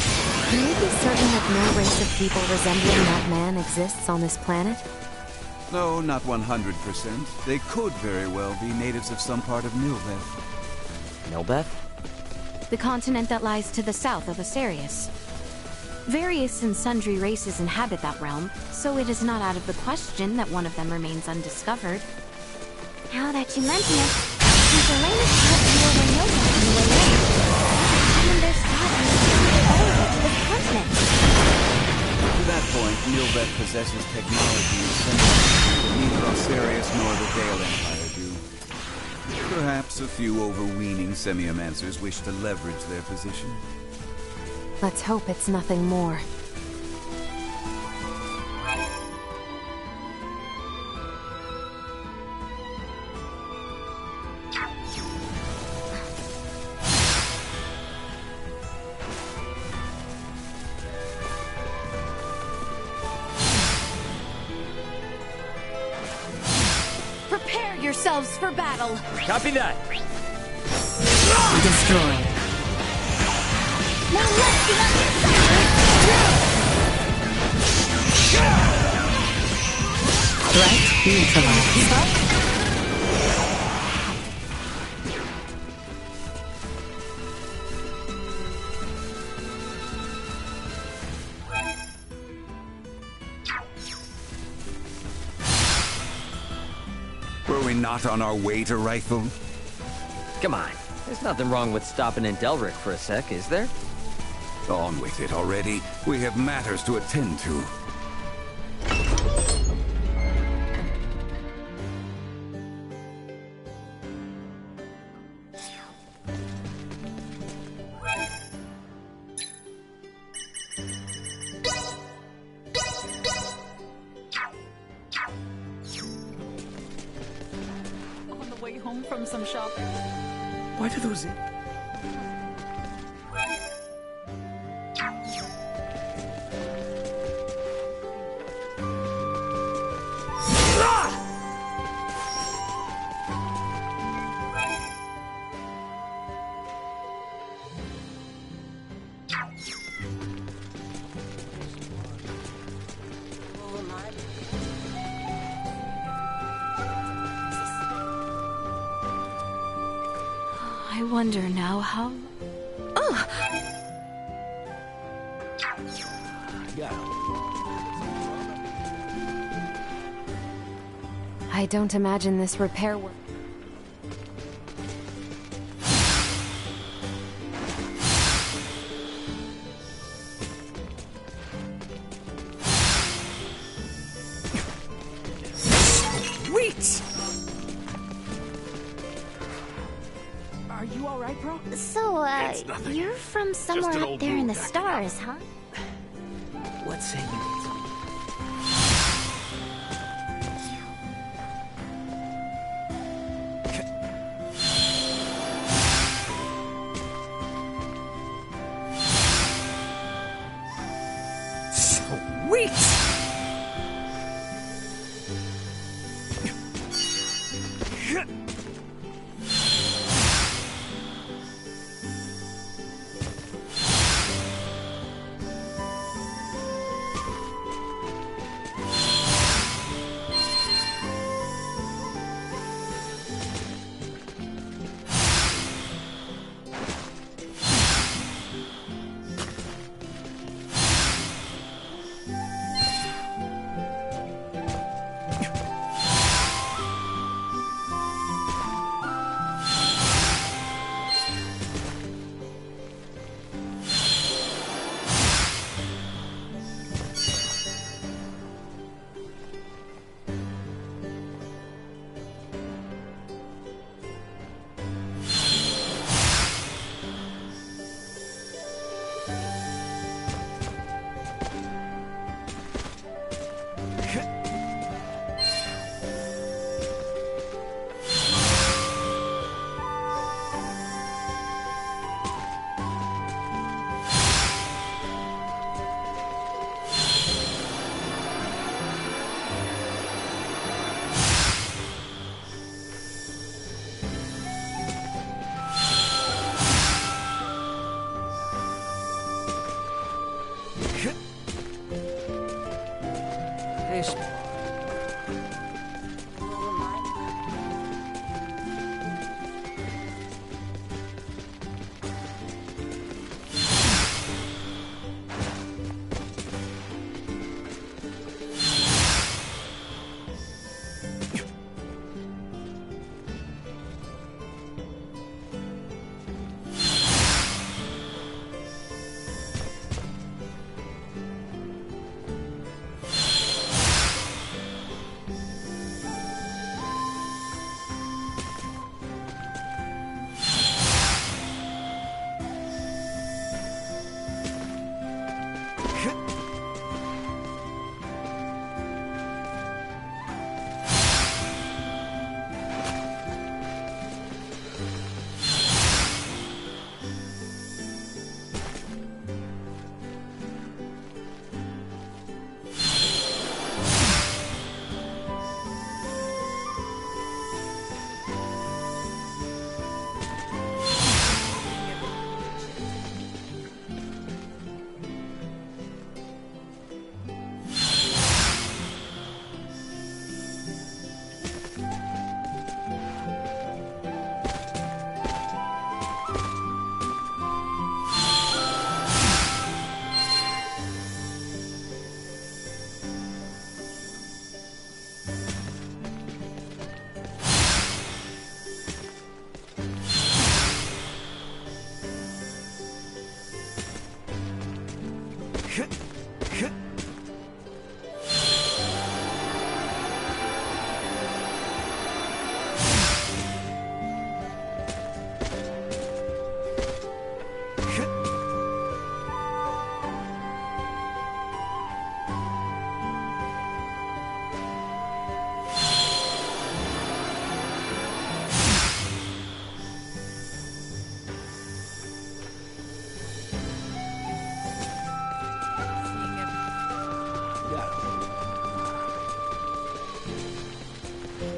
can you be certain that no race of people resembling that man exists on this planet? No, not 100%. They could very well be natives of some part of Nilbeth. Nilbeth? The continent that lies to the south of Asarius. Various and sundry races inhabit that realm, so it is not out of the question that one of them remains undiscovered. Now that you mention it, since Elena's helped you over Nilbeth on the way in, I wonder if Sodom is all to this continent. To that point, Nilbeth possesses technology similar that neither Osarius nor the Dale Empire do. Perhaps a few overweening semiomancers wish to leverage their position. Let's hope it's nothing more. Prepare yourselves for battle! Copy that. Destroyed. May left be on your side. Threat neutralized. Were we not on our way to Rifle? Come on. There's nothing wrong with stopping in Delric for a sec, is there? On with it already. We have matters to attend to. On the way home from some shopping. Why do those... wonder now how... Oh! I don't imagine this repair work. Sweet! Are you alright, bro? So, you're from somewhere up there in the stars, huh? Let's say you... Sweet!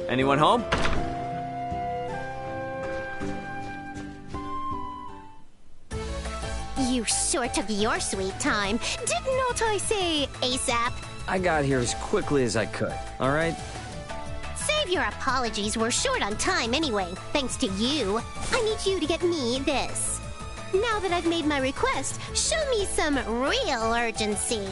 Anyone home? You sure took your sweet time. Did not I say ASAP? I got here as quickly as I could, alright? Save of your apologies were short on time anyway, thanks to you. I need you to get me this. Now that I've made my request, show me some real urgency.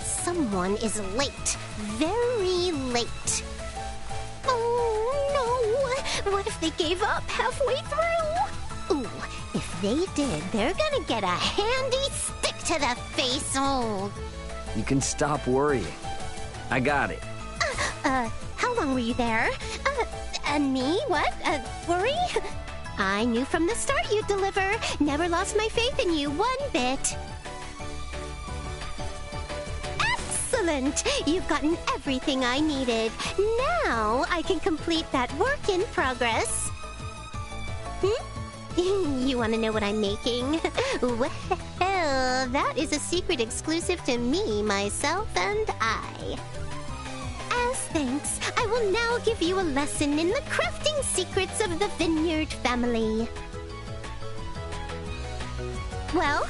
Someone is late. Very late. Oh no! What if they gave up halfway through? Ooh, if they did, they're gonna get a handy stick to the face. Oh. You can stop worrying. I got it. How long were you there? Me? What? Worry? I knew from the start you'd deliver. Never lost my faith in you one bit. Excellent! You've gotten everything I needed. Now I can complete that work in progress. You want to know what I'm making? Well, that is a secret exclusive to me, myself, and I. As thanks, I will now give you a lesson in the crafting secrets of the Vineyard family. Well,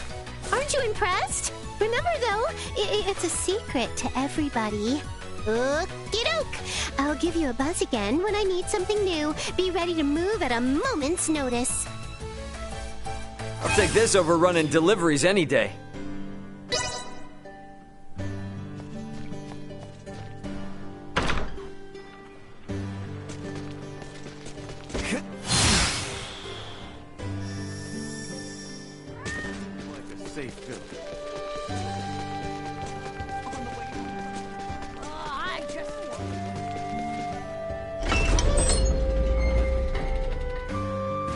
aren't you impressed? Remember, though, it's a secret to everybody. Okie doke! I'll give you a buzz again when I need something new. Be ready to move at a moment's notice. I'll take this over running deliveries any day.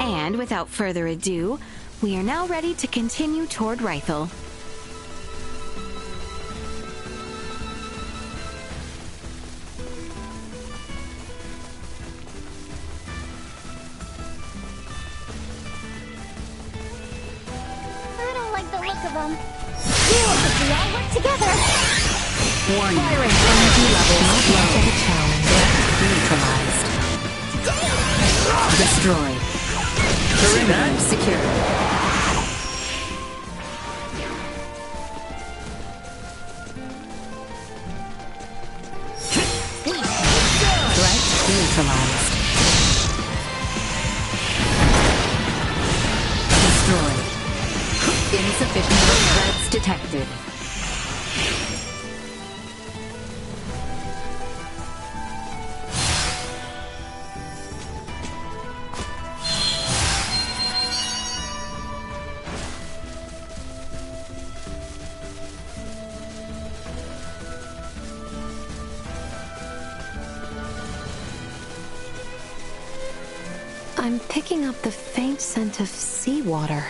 And without further ado, we are now ready to continue toward Rythel. I don't like the look of them. Cool, if we all work together. Warning. Firing energy levels low. Of a challenge. Neutralized. Destroyed. Perimeter secure. Threat neutralized. Destroyed. Insufficient threats detected. I'm picking up the faint scent of seawater.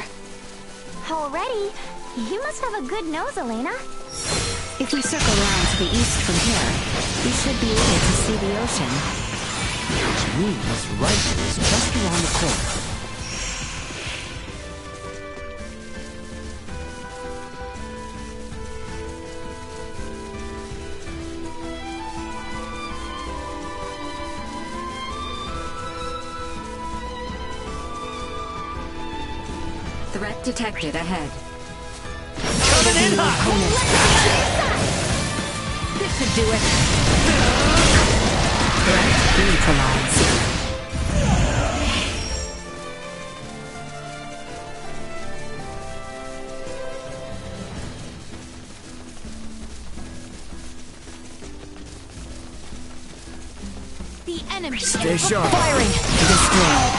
Already? You must have a good nose, Elena. If we circle around to the east from here, we should be able to see the ocean. Which means Rythel is just around the corner. Threat detected ahead. Coming in hot! This should do it. Threat neutralized. The enemy. Stay sharp. Firing. Destroyed.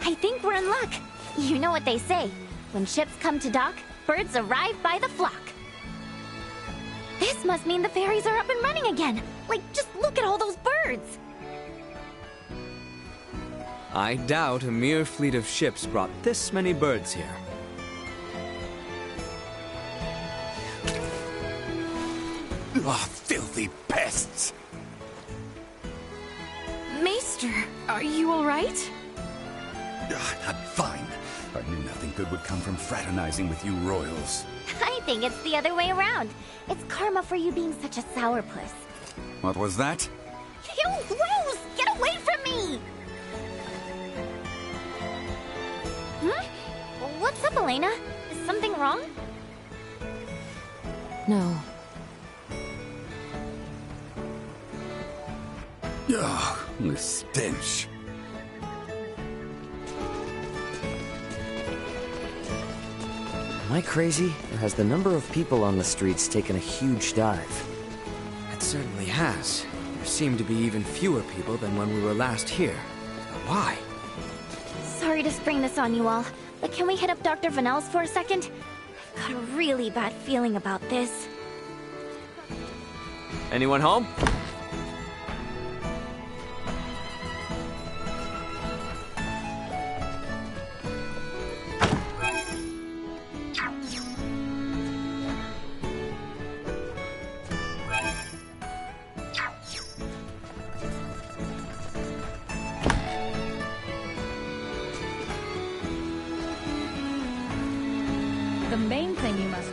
I think we're in luck. You know what they say. When ships come to dock, birds arrive by the flock. This must mean the ferries are up and running again. Like, just look at all those birds. I doubt a mere fleet of ships brought this many birds here. Ah, filthy pests! Maester, are you alright? I'm fine. I knew nothing good would come from fraternizing with you royals. I think it's the other way around. It's karma for you being such a sourpuss. What was that? Ew, gross! Get away from me! What's up, Elena? Is something wrong? No. Ugh, the stench. Am I crazy, or has the number of people on the streets taken a huge dive? It certainly has. There seem to be even fewer people than when we were last here. But why? Sorry to spring this on you all, but can we hit up Dr. Vanel's for a second? I've got a really bad feeling about this. Anyone home? The main thing you must...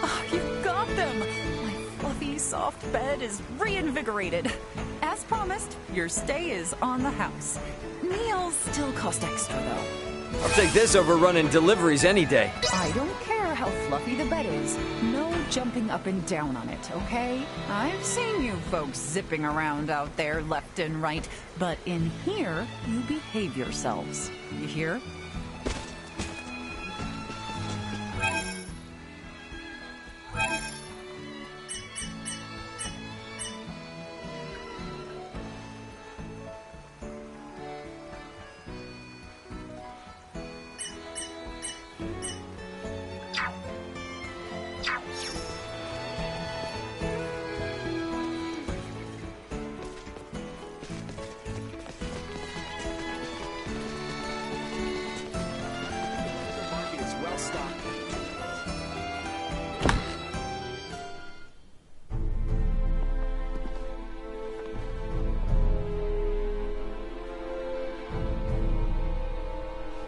Oh, you've got them! My fluffy, soft bed is reinvigorated. As promised, your stay is on the house. Meals still cost extra, though. I'll take this over running deliveries any day. I don't care how fluffy the bed is. No jumping up and down on it, okay? I've seen you folks zipping around out there left and right, but in here, you behave yourselves. You hear?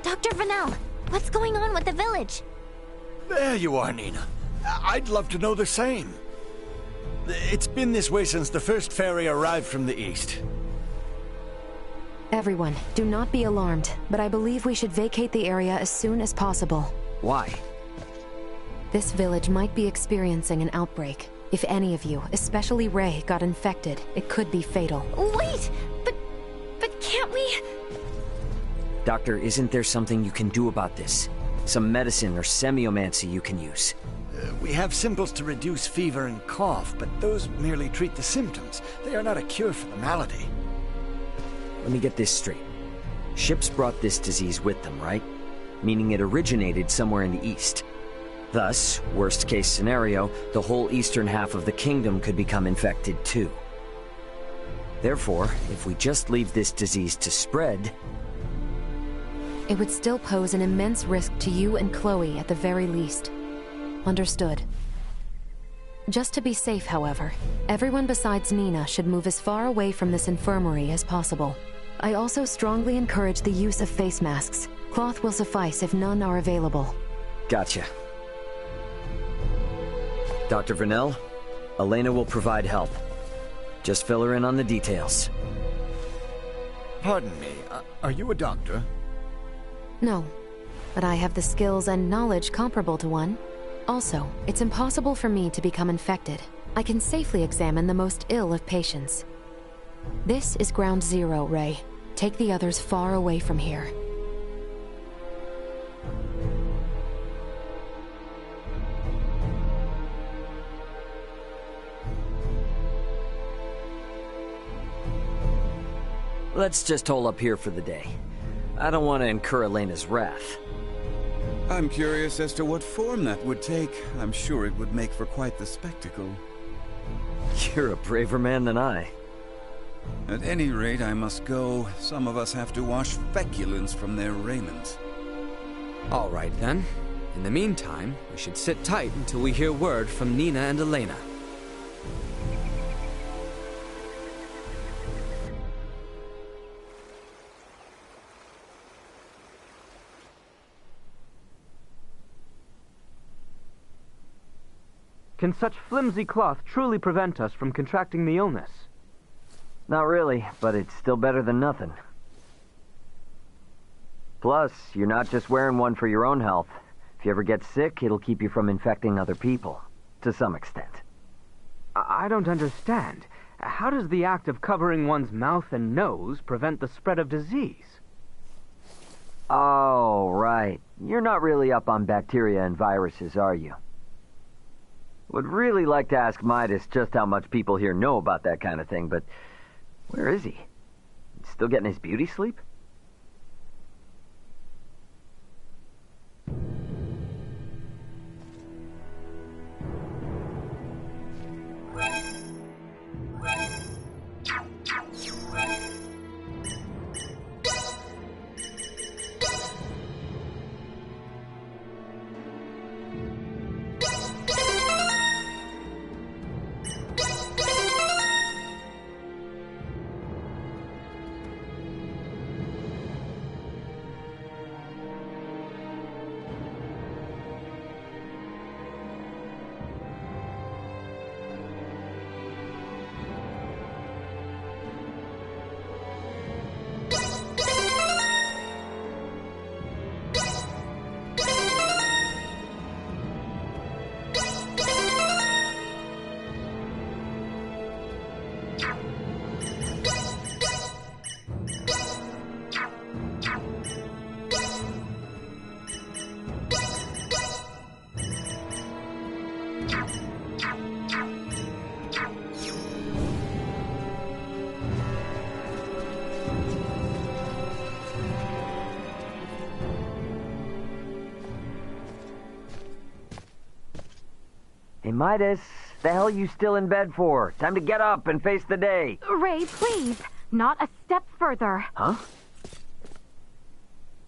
Dr. Vanel, what's going on with the village? There you are, Nina. I'd love to know the same. It's been this way since the first ferry arrived from the east. Everyone, do not be alarmed, but I believe we should vacate the area as soon as possible. Why? This village might be experiencing an outbreak. If any of you, especially Ray, got infected, it could be fatal. Wait! But can't we... Doctor, isn't there something you can do about this? Some medicine or semiomancy you can use? We have simples to reduce fever and cough, but those merely treat the symptoms. They are not a cure for the malady. Let me get this straight. Ships brought this disease with them, right? Meaning it originated somewhere in the east. Thus, worst case scenario, the whole eastern half of the kingdom could become infected too. Therefore, if we just leave this disease to spread... It would still pose an immense risk to you and Chloe at the very least. Understood. Just to be safe, however, everyone besides Nina should move as far away from this infirmary as possible. I also strongly encourage the use of face masks. Cloth will suffice if none are available. Gotcha. Dr. Vanel, Elena will provide help. Just fill her in on the details. Pardon me, are you a doctor? No, but I have the skills and knowledge comparable to one. Also, it's impossible for me to become infected. I can safely examine the most ill of patients. This is Ground Zero, Ray. Take the others far away from here. Let's just hole up here for the day. I don't want to incur Elena's wrath. I'm curious as to what form that would take. I'm sure it would make for quite the spectacle. You're a braver man than I. At any rate, I must go. Some of us have to wash feculence from their raiment. All right, then. In the meantime, we should sit tight until we hear word from Nina and Elena. Can such flimsy cloth truly prevent us from contracting the illness? Not really, but it's still better than nothing. Plus, you're not just wearing one for your own health. If you ever get sick, it'll keep you from infecting other people, to some extent. I don't understand. How does the act of covering one's mouth and nose prevent the spread of disease? Oh, right. You're not really up on bacteria and viruses, are you? Would really like to ask Midas just how much people here know about that kind of thing, but where is he? Still getting his beauty sleep? Hey, Midas, the hell you still in bed for? Time to get up and face the day. Ray, please. Not a step further. Huh?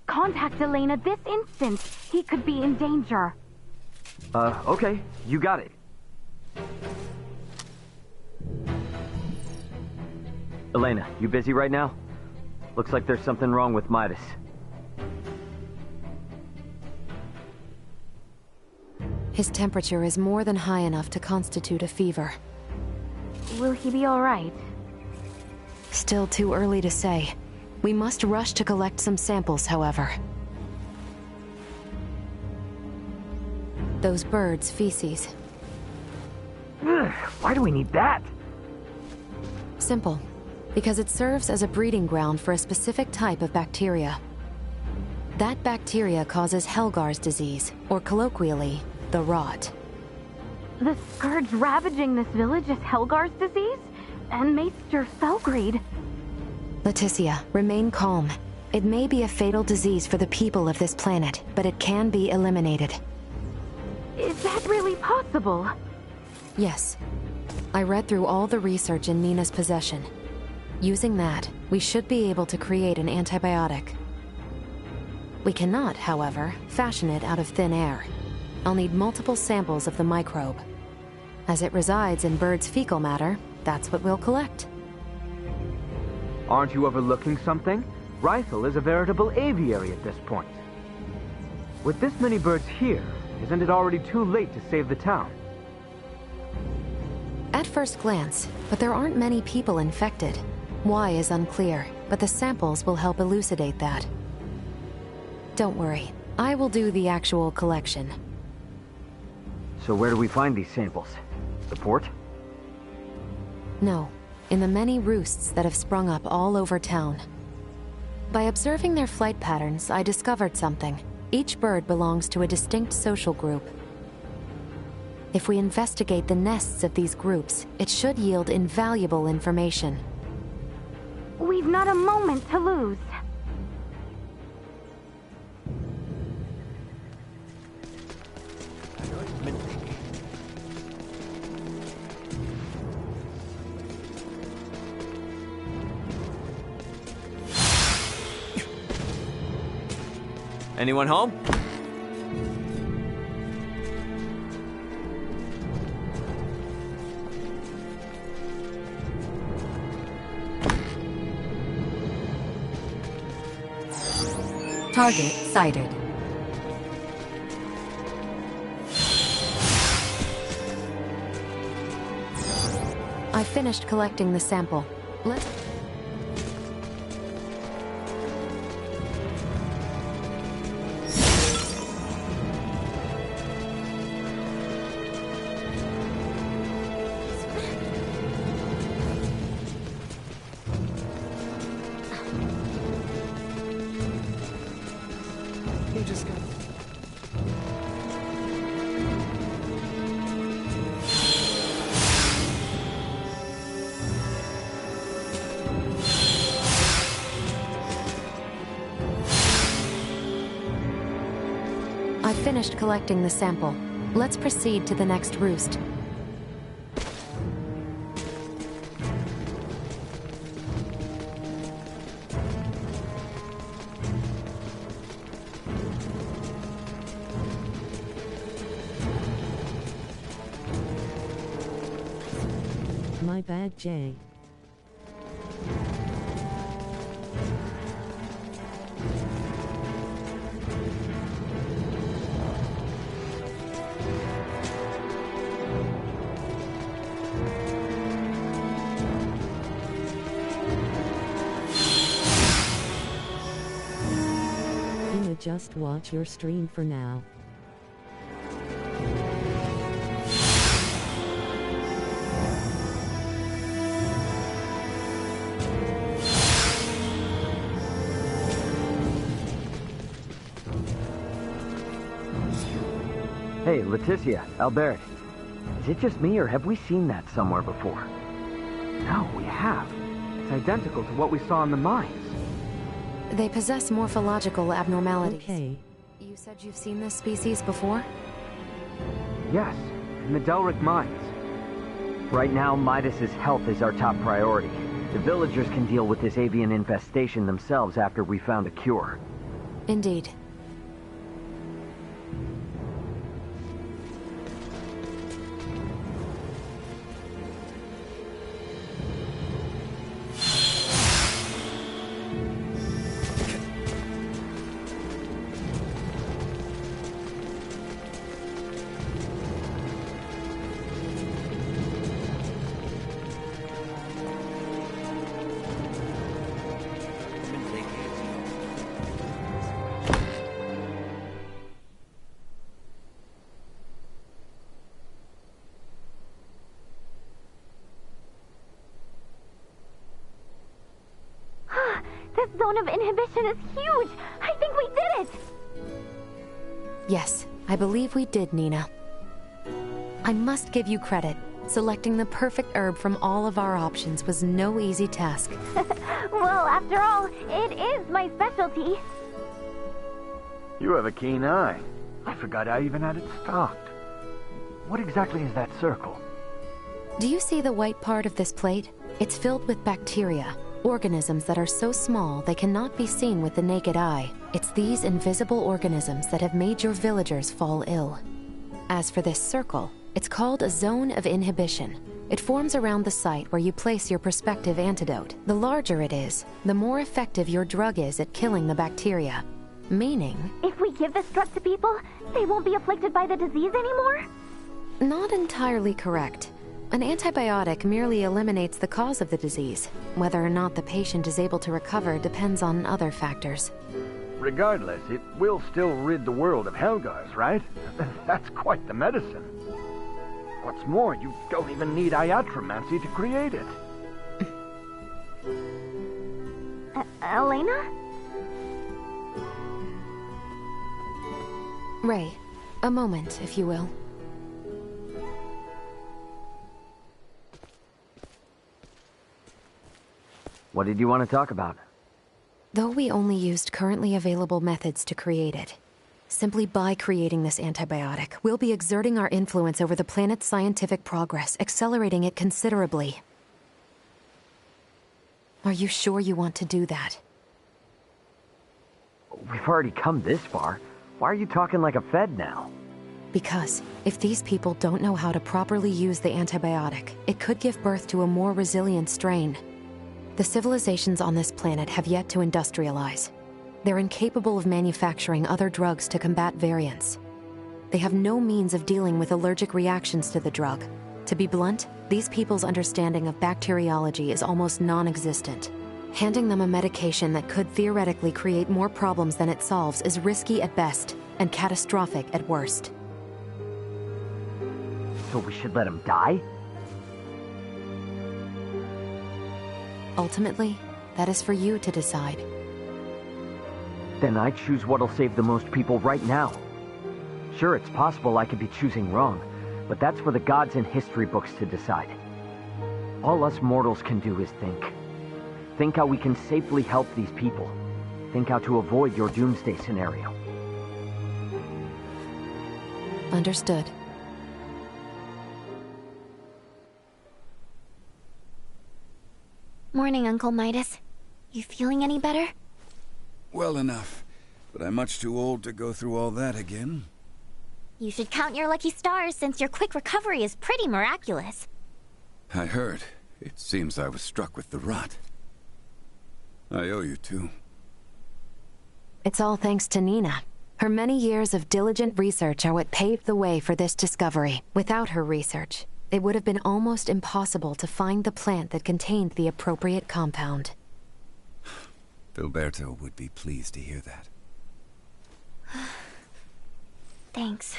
Contact Elena this instant. He could be in danger. Okay. You got it. Elena, you busy right now? Looks like there's something wrong with Midas. His temperature is more than high enough to constitute a fever. Will he be all right? Still too early to say. We must rush to collect some samples, however. Those birds' feces. Ugh, why do we need that? Simple. Because it serves as a breeding ground for a specific type of bacteria. That bacteria causes Helgar's disease, or colloquially, the rot. The scourge ravaging this village is Helgar's disease? And Maester Felgreed? Leticia, remain calm. It may be a fatal disease for the people of this planet, but it can be eliminated. Is that really possible? Yes. I read through all the research in Nina's possession. Using that, we should be able to create an antibiotic. We cannot, however, fashion it out of thin air. I'll need multiple samples of the microbe. As it resides in birds' fecal matter, that's what we'll collect. Aren't you overlooking something? Rythel is a veritable aviary at this point. With this many birds here, isn't it already too late to save the town? At first glance, but there aren't many people infected. Why is unclear, but the samples will help elucidate that. Don't worry, I will do the actual collection. So where do we find these samples? The port? No, in the many roosts that have sprung up all over town. By observing their flight patterns, I discovered something. Each bird belongs to a distinct social group. If we investigate the nests of these groups, it should yield invaluable information. We've not a moment to lose. Anyone home? Target sighted. I finished collecting the sample. Let's... I finished collecting the sample. Let's proceed to the next roost. My bad, Jay. Just watch your stream for now. Hey, Leticia, Albert. Is it just me, or have we seen that somewhere before? No, we have. It's identical to what we saw in the mines. They possess morphological abnormalities. Okay. You said you've seen this species before? Yes, in the Delric mines. Right now, Midas's health is our top priority. The villagers can deal with this avian infestation themselves after we found a cure. Indeed. This zone of inhibition is huge! I think we did it! Yes, I believe we did, Nina. I must give you credit. Selecting the perfect herb from all of our options was no easy task. Well, after all, it is my specialty. You have a keen eye. I forgot I even had it stocked. What exactly is that circle? Do you see the white part of this plate? It's filled with bacteria. Organisms that are so small they cannot be seen with the naked eye. It's these invisible organisms that have made your villagers fall ill. As for this circle, it's called a zone of inhibition. It forms around the site where you place your prospective antidote. The larger it is, the more effective your drug is at killing the bacteria. Meaning... If we give this drug to people, they won't be afflicted by the disease anymore? Not entirely correct. An antibiotic merely eliminates the cause of the disease. Whether or not the patient is able to recover depends on other factors. Regardless, it will still rid the world of Helgars, right? That's quite the medicine. What's more, you don't even need iatromancy to create it. Elena? Ray, a moment, if you will. What did you want to talk about? Though we only used currently available methods to create it, simply by creating this antibiotic, we'll be exerting our influence over the planet's scientific progress, accelerating it considerably. Are you sure you want to do that? We've already come this far. Why are you talking like a Fed now? Because if these people don't know how to properly use the antibiotic, it could give birth to a more resilient strain. The civilizations on this planet have yet to industrialize. They're incapable of manufacturing other drugs to combat variants. They have no means of dealing with allergic reactions to the drug. To be blunt, these people's understanding of bacteriology is almost non-existent. Handing them a medication that could theoretically create more problems than it solves is risky at best and catastrophic at worst. So we should let him die? Ultimately, that is for you to decide. Then I choose what'll save the most people right now. Sure, it's possible I could be choosing wrong, but that's for the gods and history books to decide. All us mortals can do is think. Think how we can safely help these people. Think how to avoid your doomsday scenario. Understood. Morning, Uncle Midas. You feeling any better? Well enough, but I'm much too old to go through all that again. You should count your lucky stars since your quick recovery is pretty miraculous. I heard. It seems I was struck with the rot. I owe you two. It's all thanks to Nina. Her many years of diligent research are what paved the way for this discovery. Without her research, it would have been almost impossible to find the plant that contained the appropriate compound. Filberto would be pleased to hear that. Thanks.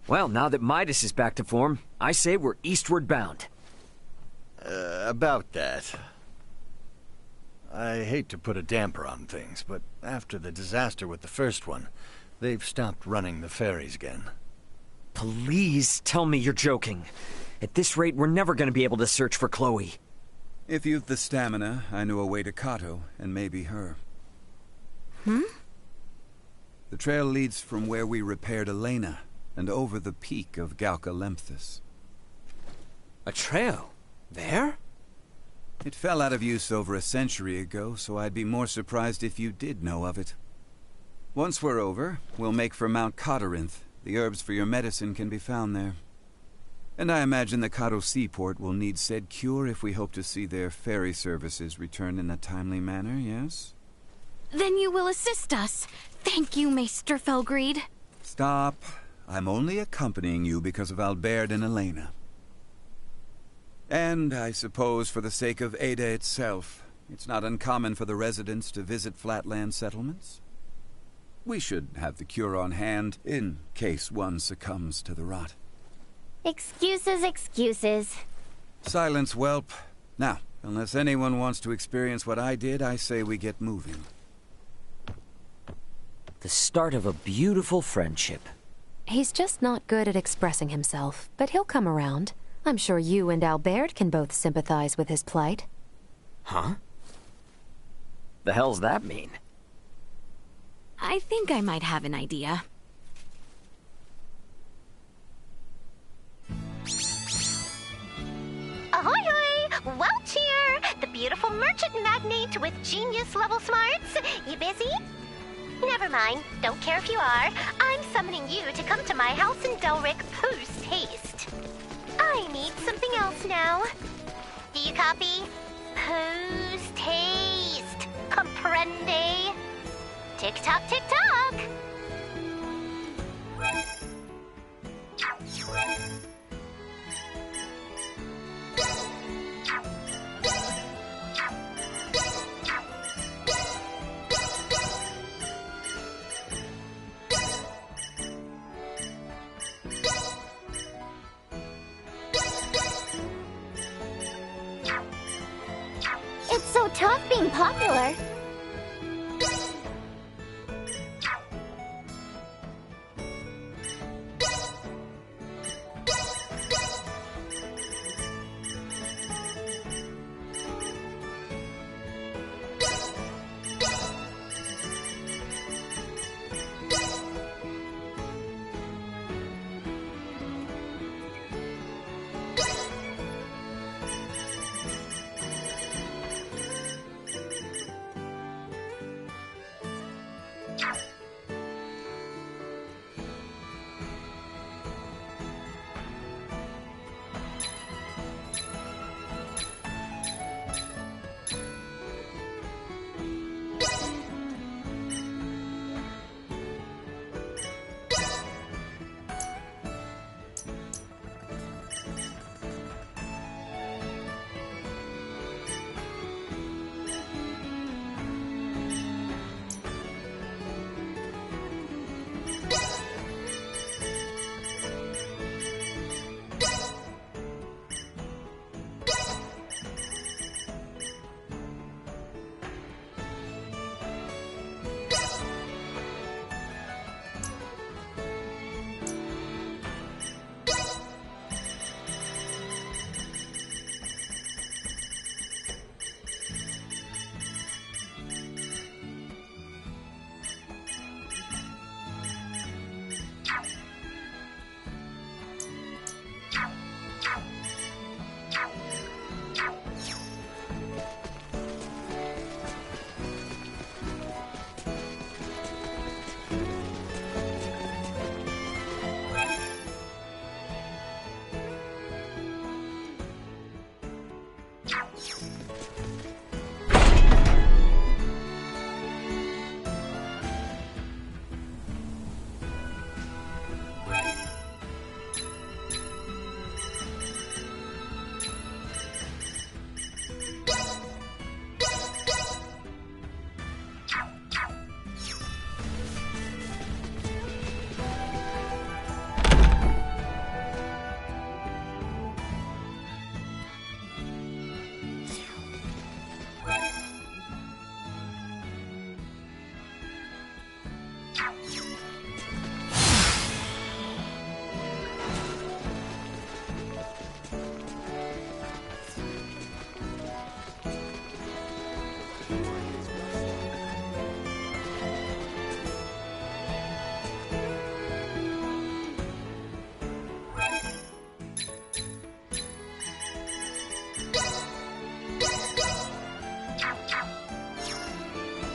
Well, now that Midas is back to form, I say we're eastward bound. About that. I hate to put a damper on things, but after the disaster with the first one, they've stopped running the ferries again. Please tell me you're joking. At this rate, we're never going to be able to search for Chloe. If you've the stamina, I know a way to Kato, and maybe her. Hmm? The trail leads from where we repaired Elena, and over the peak of Galca-Lemphis. A trail? There? It fell out of use over a century ago, so I'd be more surprised if you did know of it. Once we're over, we'll make for Mount Cotarinth. The herbs for your medicine can be found there. And I imagine the Kato seaport will need said cure if we hope to see their ferry services return in a timely manner, yes? Then you will assist us. Thank you, Maester Felgreed. Stop. I'm only accompanying you because of Albert and Elena. And I suppose for the sake of Ada itself, it's not uncommon for the residents to visit flatland settlements. We should have the cure on hand in case one succumbs to the rot. Excuses, excuses. Silence, whelp. Now, unless anyone wants to experience what I did, I say we get moving. The start of a beautiful friendship. He's just not good at expressing himself, but he'll come around. I'm sure you and Albert can both sympathize with his plight. Huh? The hell's that mean? I think I might have an idea. Ahoy hoy! Welch here! The beautiful merchant magnate with genius-level smarts. You busy? Never mind. Don't care if you are. I'm summoning you to come to my house in Delric post-haste. I need something else now. Do you copy? Post-haste. Comprende? Tick-tock, tick-tock! It's so tough being popular.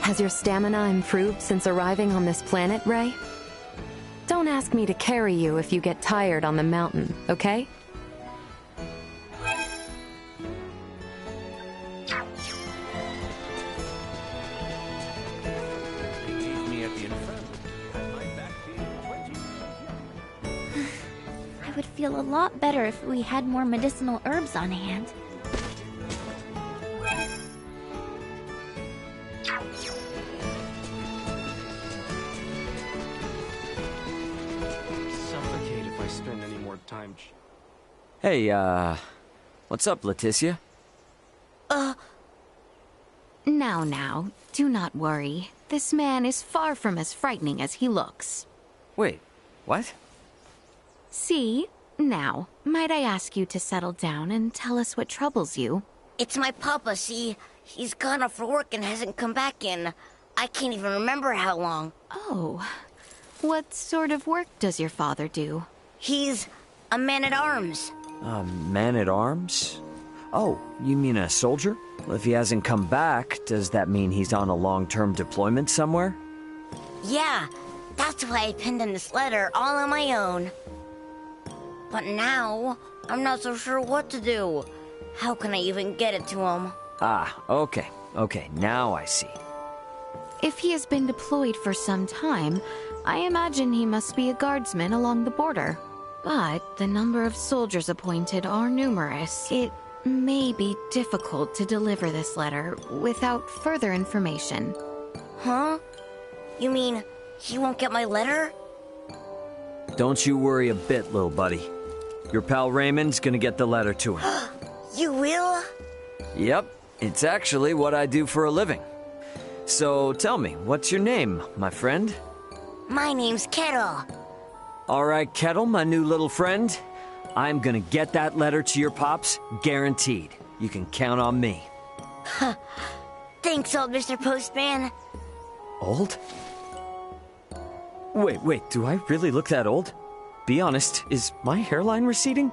Has your stamina improved since arriving on this planet, Ray? Don't ask me to carry you if you get tired on the mountain, okay? I would feel a lot better if we had more medicinal herbs on hand. Suffocate if I spend any more time. Hey, what's up, Leticia? Now, do not worry. This man is far from as frightening as he looks. Wait, what? See? Now, might I ask you to settle down and tell us what troubles you? It's my papa, see? He's gone off for work and hasn't come back in. I can't even remember how long. Oh. What sort of work does your father do? He's a man-at-arms. A man-at-arms? Oh, you mean a soldier? Well, if he hasn't come back, does that mean he's on a long-term deployment somewhere? Yeah, that's why I penned in this letter all on my own. But now, I'm not so sure what to do. How can I even get it to him? Ah, okay, now I see. If he has been deployed for some time, I imagine he must be a guardsman along the border. But the number of soldiers appointed are numerous. It may be difficult to deliver this letter without further information. Huh? You mean he won't get my letter? Don't you worry a bit, little buddy. Your pal Raymond's gonna get the letter to him. You will? Yep, it's actually what I do for a living. So tell me, what's your name, my friend? My name's Kettle. All right, Kettle, my new little friend. I'm gonna get that letter to your pops, guaranteed. You can count on me. Thanks, old Mr. Postman. Old? Wait, do I really look that old? Be honest, is my hairline receding?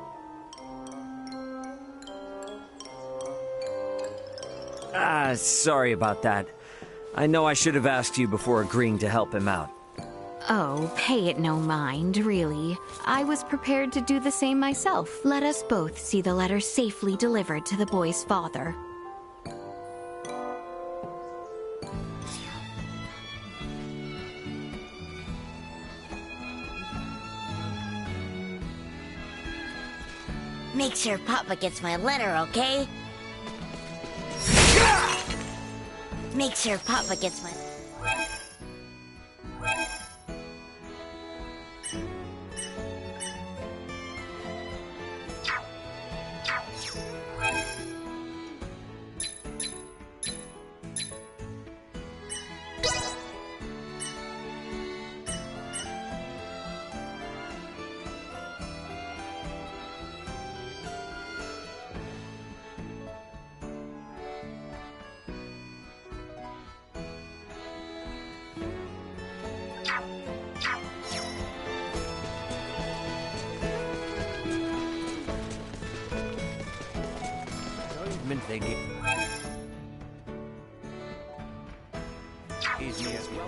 Sorry about that. I know I should have asked you before agreeing to help him out. Oh, pay it no mind, really. I was prepared to do the same myself. Let us both see the letter safely delivered to the boy's father. Make sure Papa gets my letter, okay? Make sure Papa gets my... They get easy as well.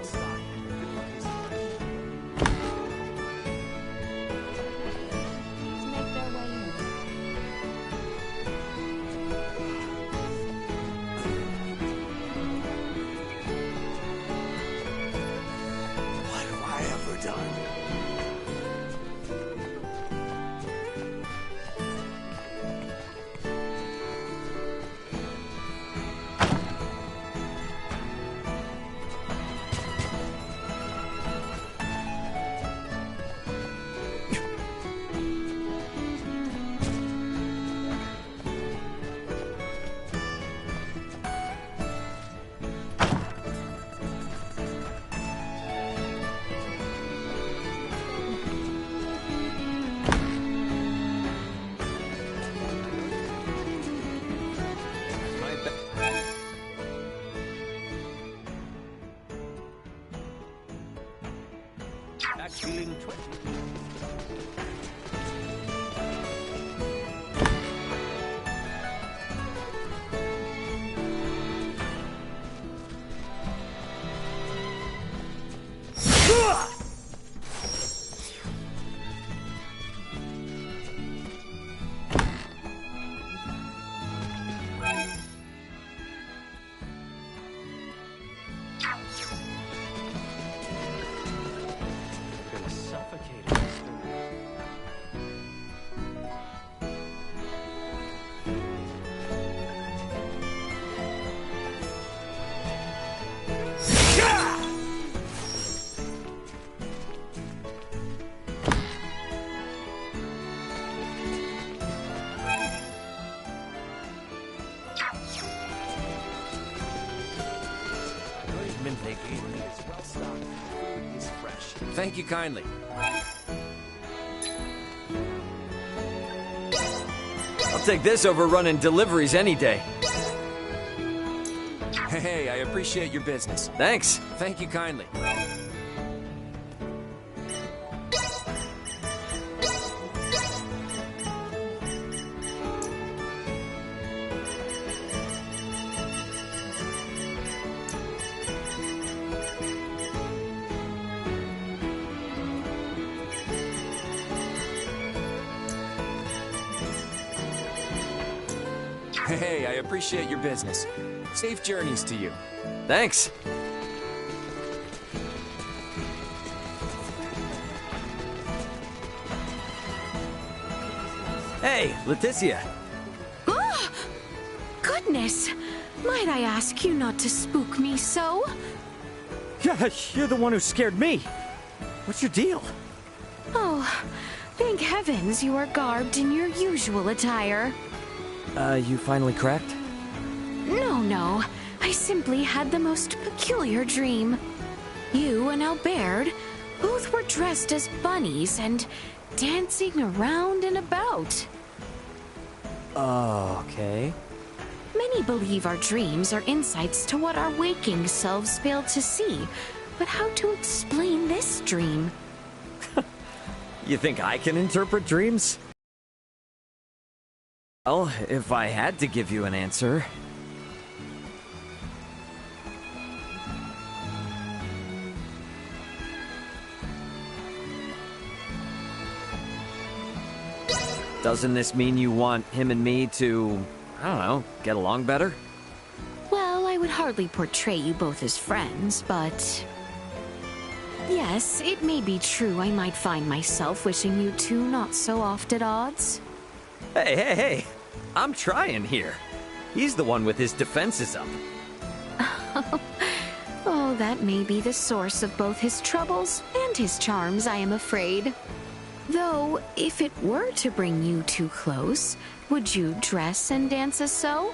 What have I ever done? Feeling 20. Thank you kindly. I'll take this over running deliveries any day. Hey, I appreciate your business. Thanks. Thank you kindly. Hey, I appreciate your business. Safe journeys to you. Thanks. Hey, Leticia. Oh! Goodness! Might I ask you not to spook me so? Yeah, you're the one who scared me. What's your deal? Oh, thank heavens you are garbed in your usual attire. You finally cracked? No. I simply had the most peculiar dream. You and Albert both were dressed as bunnies and dancing around and about. Okay. Many believe our dreams are insights to what our waking selves fail to see. But how to explain this dream? You think I can interpret dreams? Well, if I had to give you an answer... Doesn't this mean you want him and me to, I don't know, get along better? Well, I would hardly portray you both as friends, but... Yes, it may be true I might find myself wishing you two not so oft at odds. Hey! I'm trying here. He's the one with his defenses up. Oh, that may be the source of both his troubles and his charms, I am afraid. Though, if it were to bring you two close, would you dress and dance as so?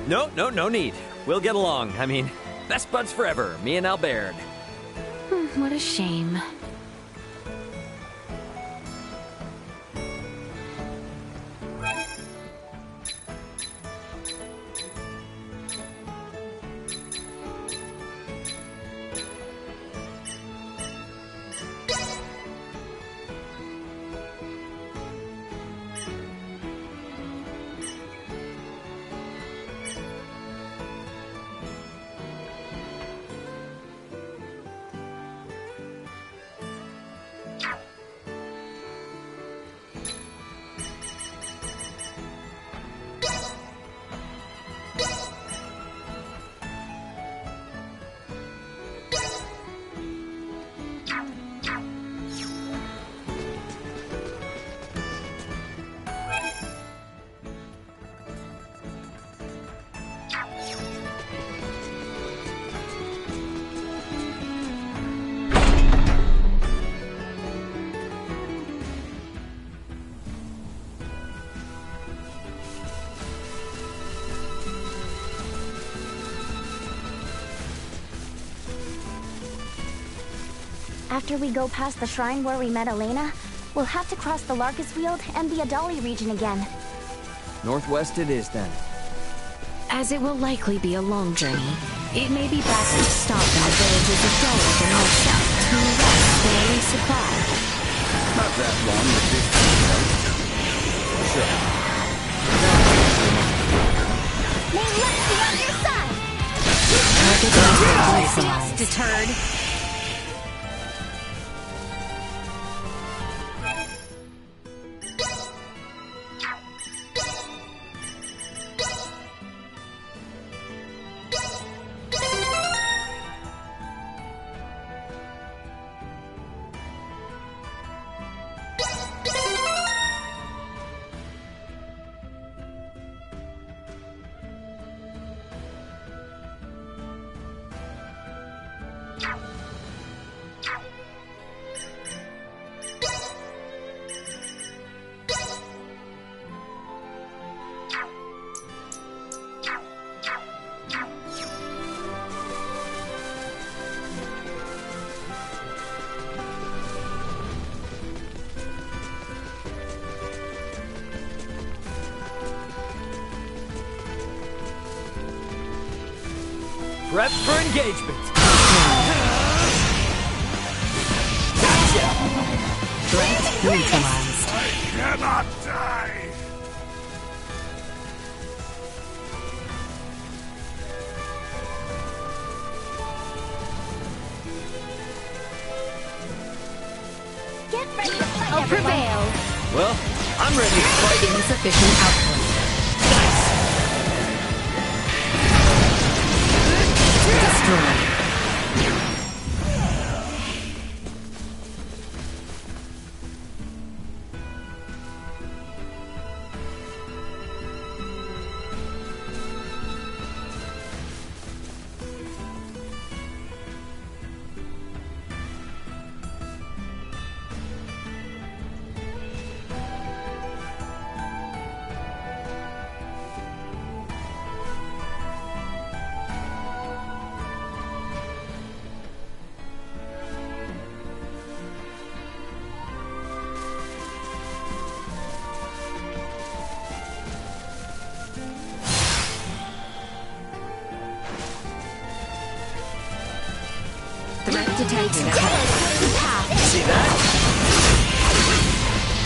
No need. We'll get along. I mean, best buds forever, me and Albert. What a shame. After we go past the shrine where we met Elena, we'll have to cross the Larkus Field and the Adali region again. Northwest it is, then. As it will likely be a long journey, it may be best to stop in the villages of Dulwich and North to rest for a resupply. Not that long, the distance, Sure. May luck be on your side! Just deterred. Prep for engagement. Threat neutralized. I cannot die! Get ready to fight, I'll everyone. prevail. Well, I'm ready to fight. Insufficient output. Destroy. Threat detected. See that?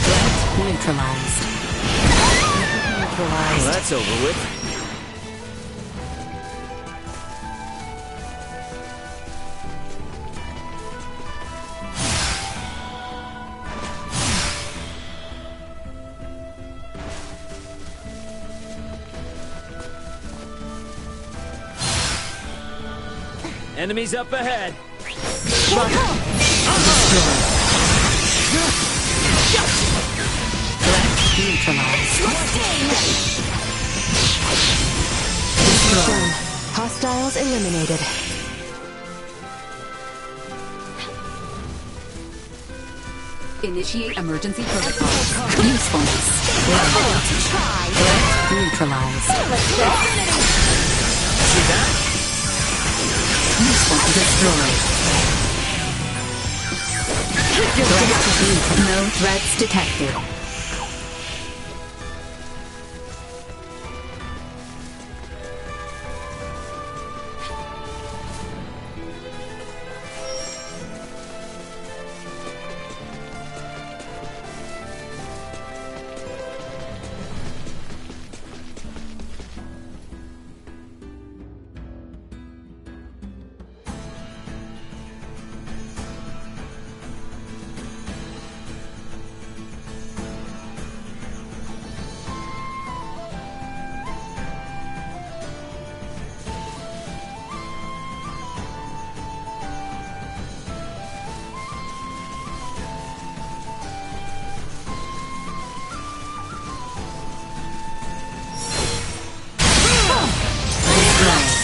Threat neutralized. Well, that's over with. Enemies up ahead. Neutralized. Confirm. Hostiles eliminated. Initiate emergency protocol. Usefulness. Threat neutralized. See that? Useful. Destroyed. No threats detected.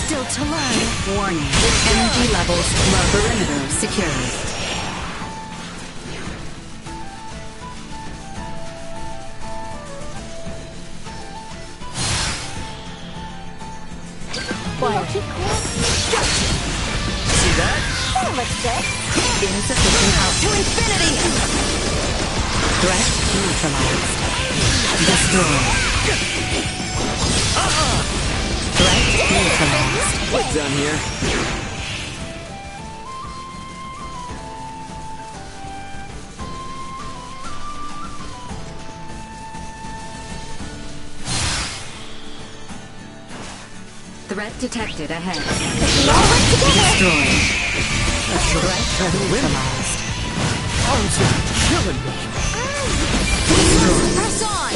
Still to learn. Warning. Energy levels low. Perimeter secured. Keep cool. See that? That looks good. Insufficient output. To infinity! Threat neutralized. Destroyed. Threat neutralized. We're done here. Threat detected ahead. We all work together. Destroyed. Threat neutralized. Arms are killing me. Press on!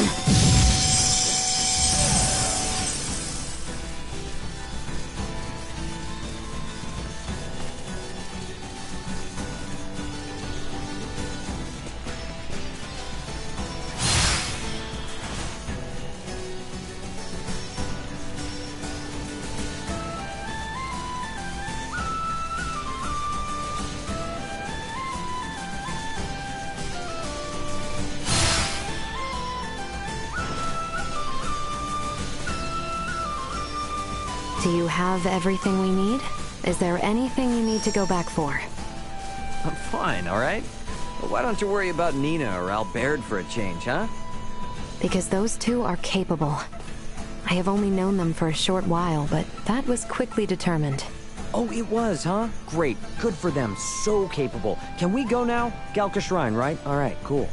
Do you have everything we need? Is there anything you need to go back for? I'm fine, all right? But why don't you worry about Nina or Al Baird for a change, huh? Because those two are capable. I have only known them for a short while, but that was quickly determined. Oh, it was, huh? Great. Good for them. So capable. Can we go now? Galka Shrine, right? All right, cool.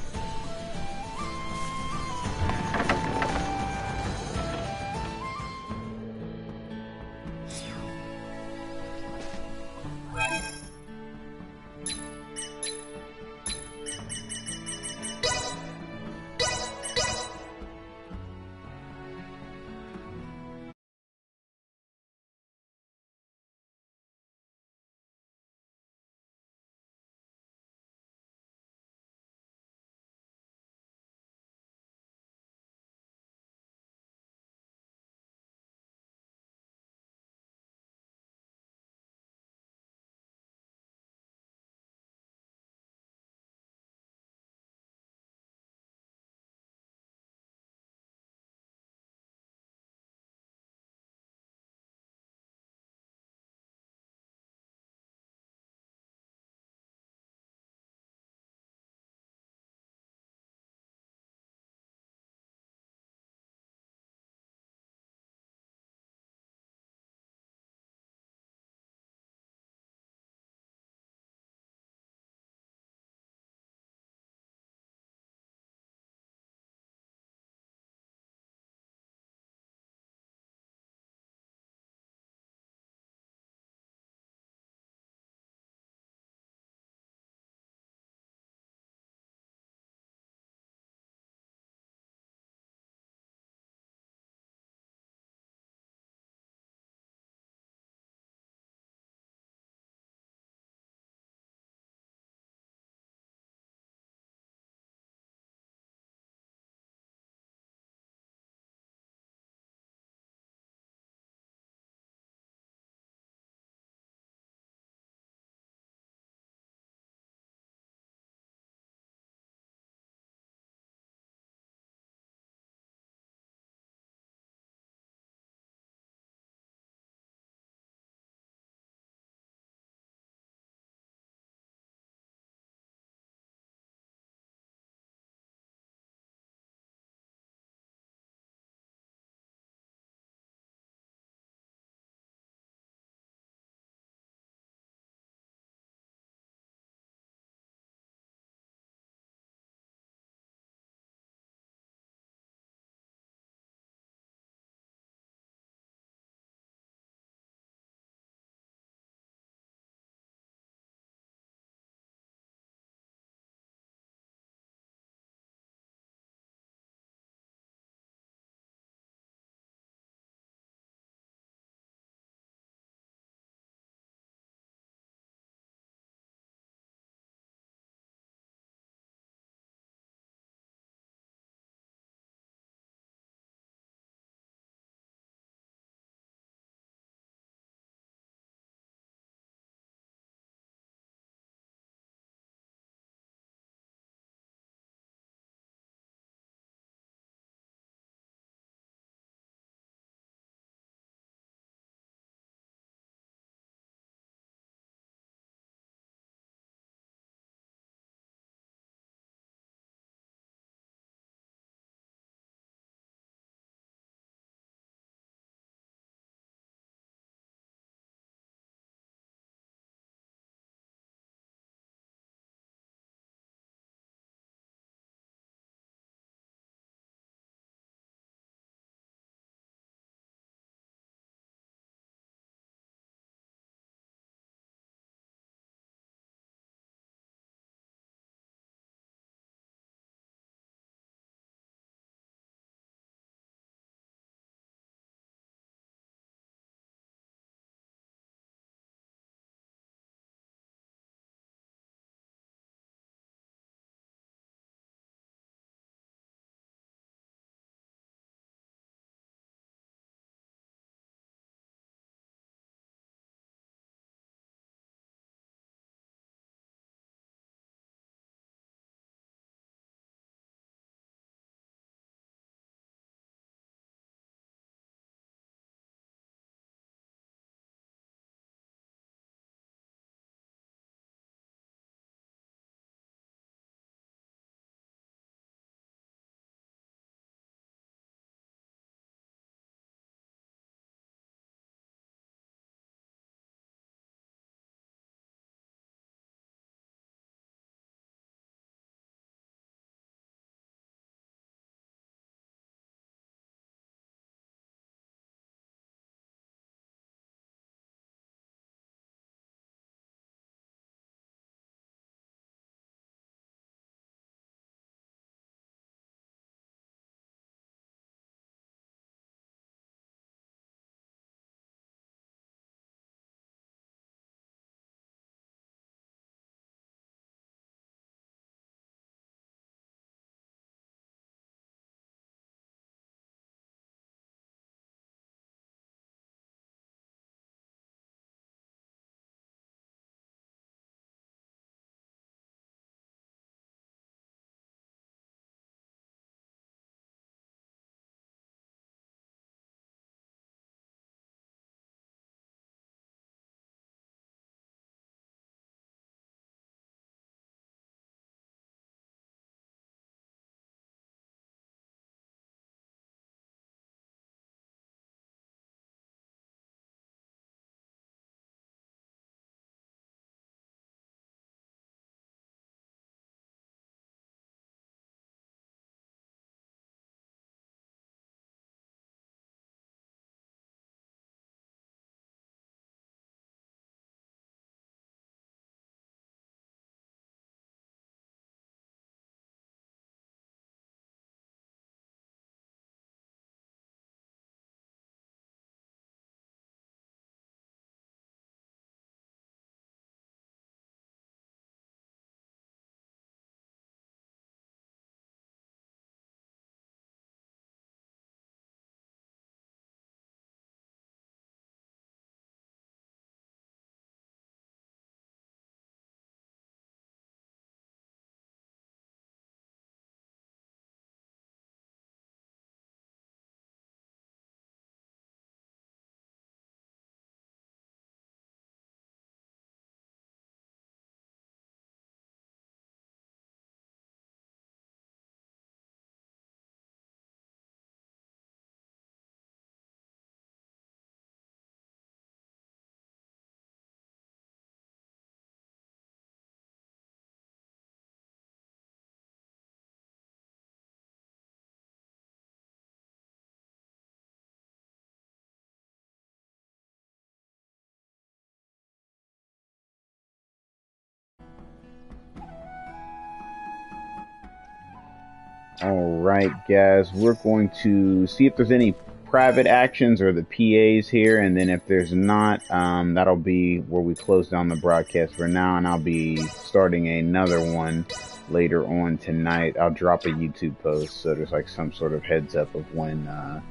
Alright, guys, we're going to see if there's any private actions or the PAs here, and then if there's not, that'll be where we close down the broadcast for now, and I'll be starting another one later on tonight. I'll drop a YouTube post so there's like some sort of heads up of when I'm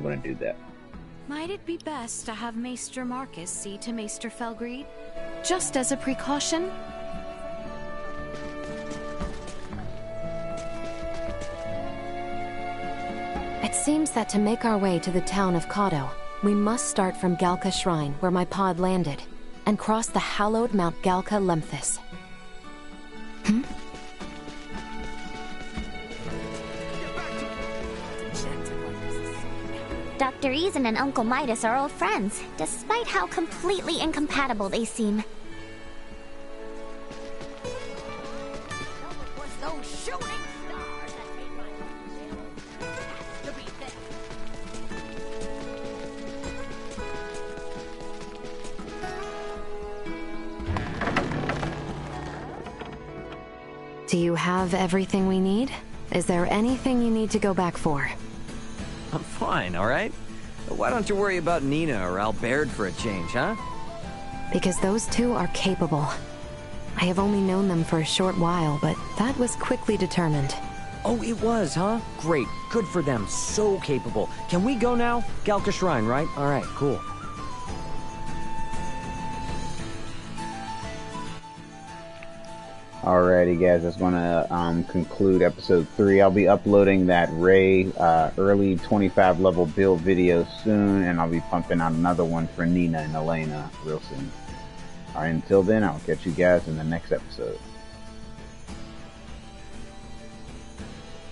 going to do that. Might it be best to have Maester Marcus see to Maester Felgreed? Just as a precaution? It seems that to make our way to the town of Kado, we must start from Galka Shrine, where my pod landed, and cross the hallowed Mount Galka Lemphis. Dr. Eason and Uncle Midas are old friends, despite how completely incompatible they seem. It was those shooting stars that made my heart has to be there. Do you have everything we need? Is there anything you need to go back for? I'm fine, alright? Why don't you worry about Nina or Albert for a change, huh? Because those two are capable. I have only known them for a short while, but that was quickly determined. Oh, it was, huh? Great. Good for them. So capable. Can we go now? Galka Shrine, right? Alright, cool. Alrighty, guys, that's going to conclude episode 3. I'll be uploading that Ray early 25 level build video soon, and I'll be pumping out another one for Nina and Elena real soon. Alright, until then, I'll catch you guys in the next episode.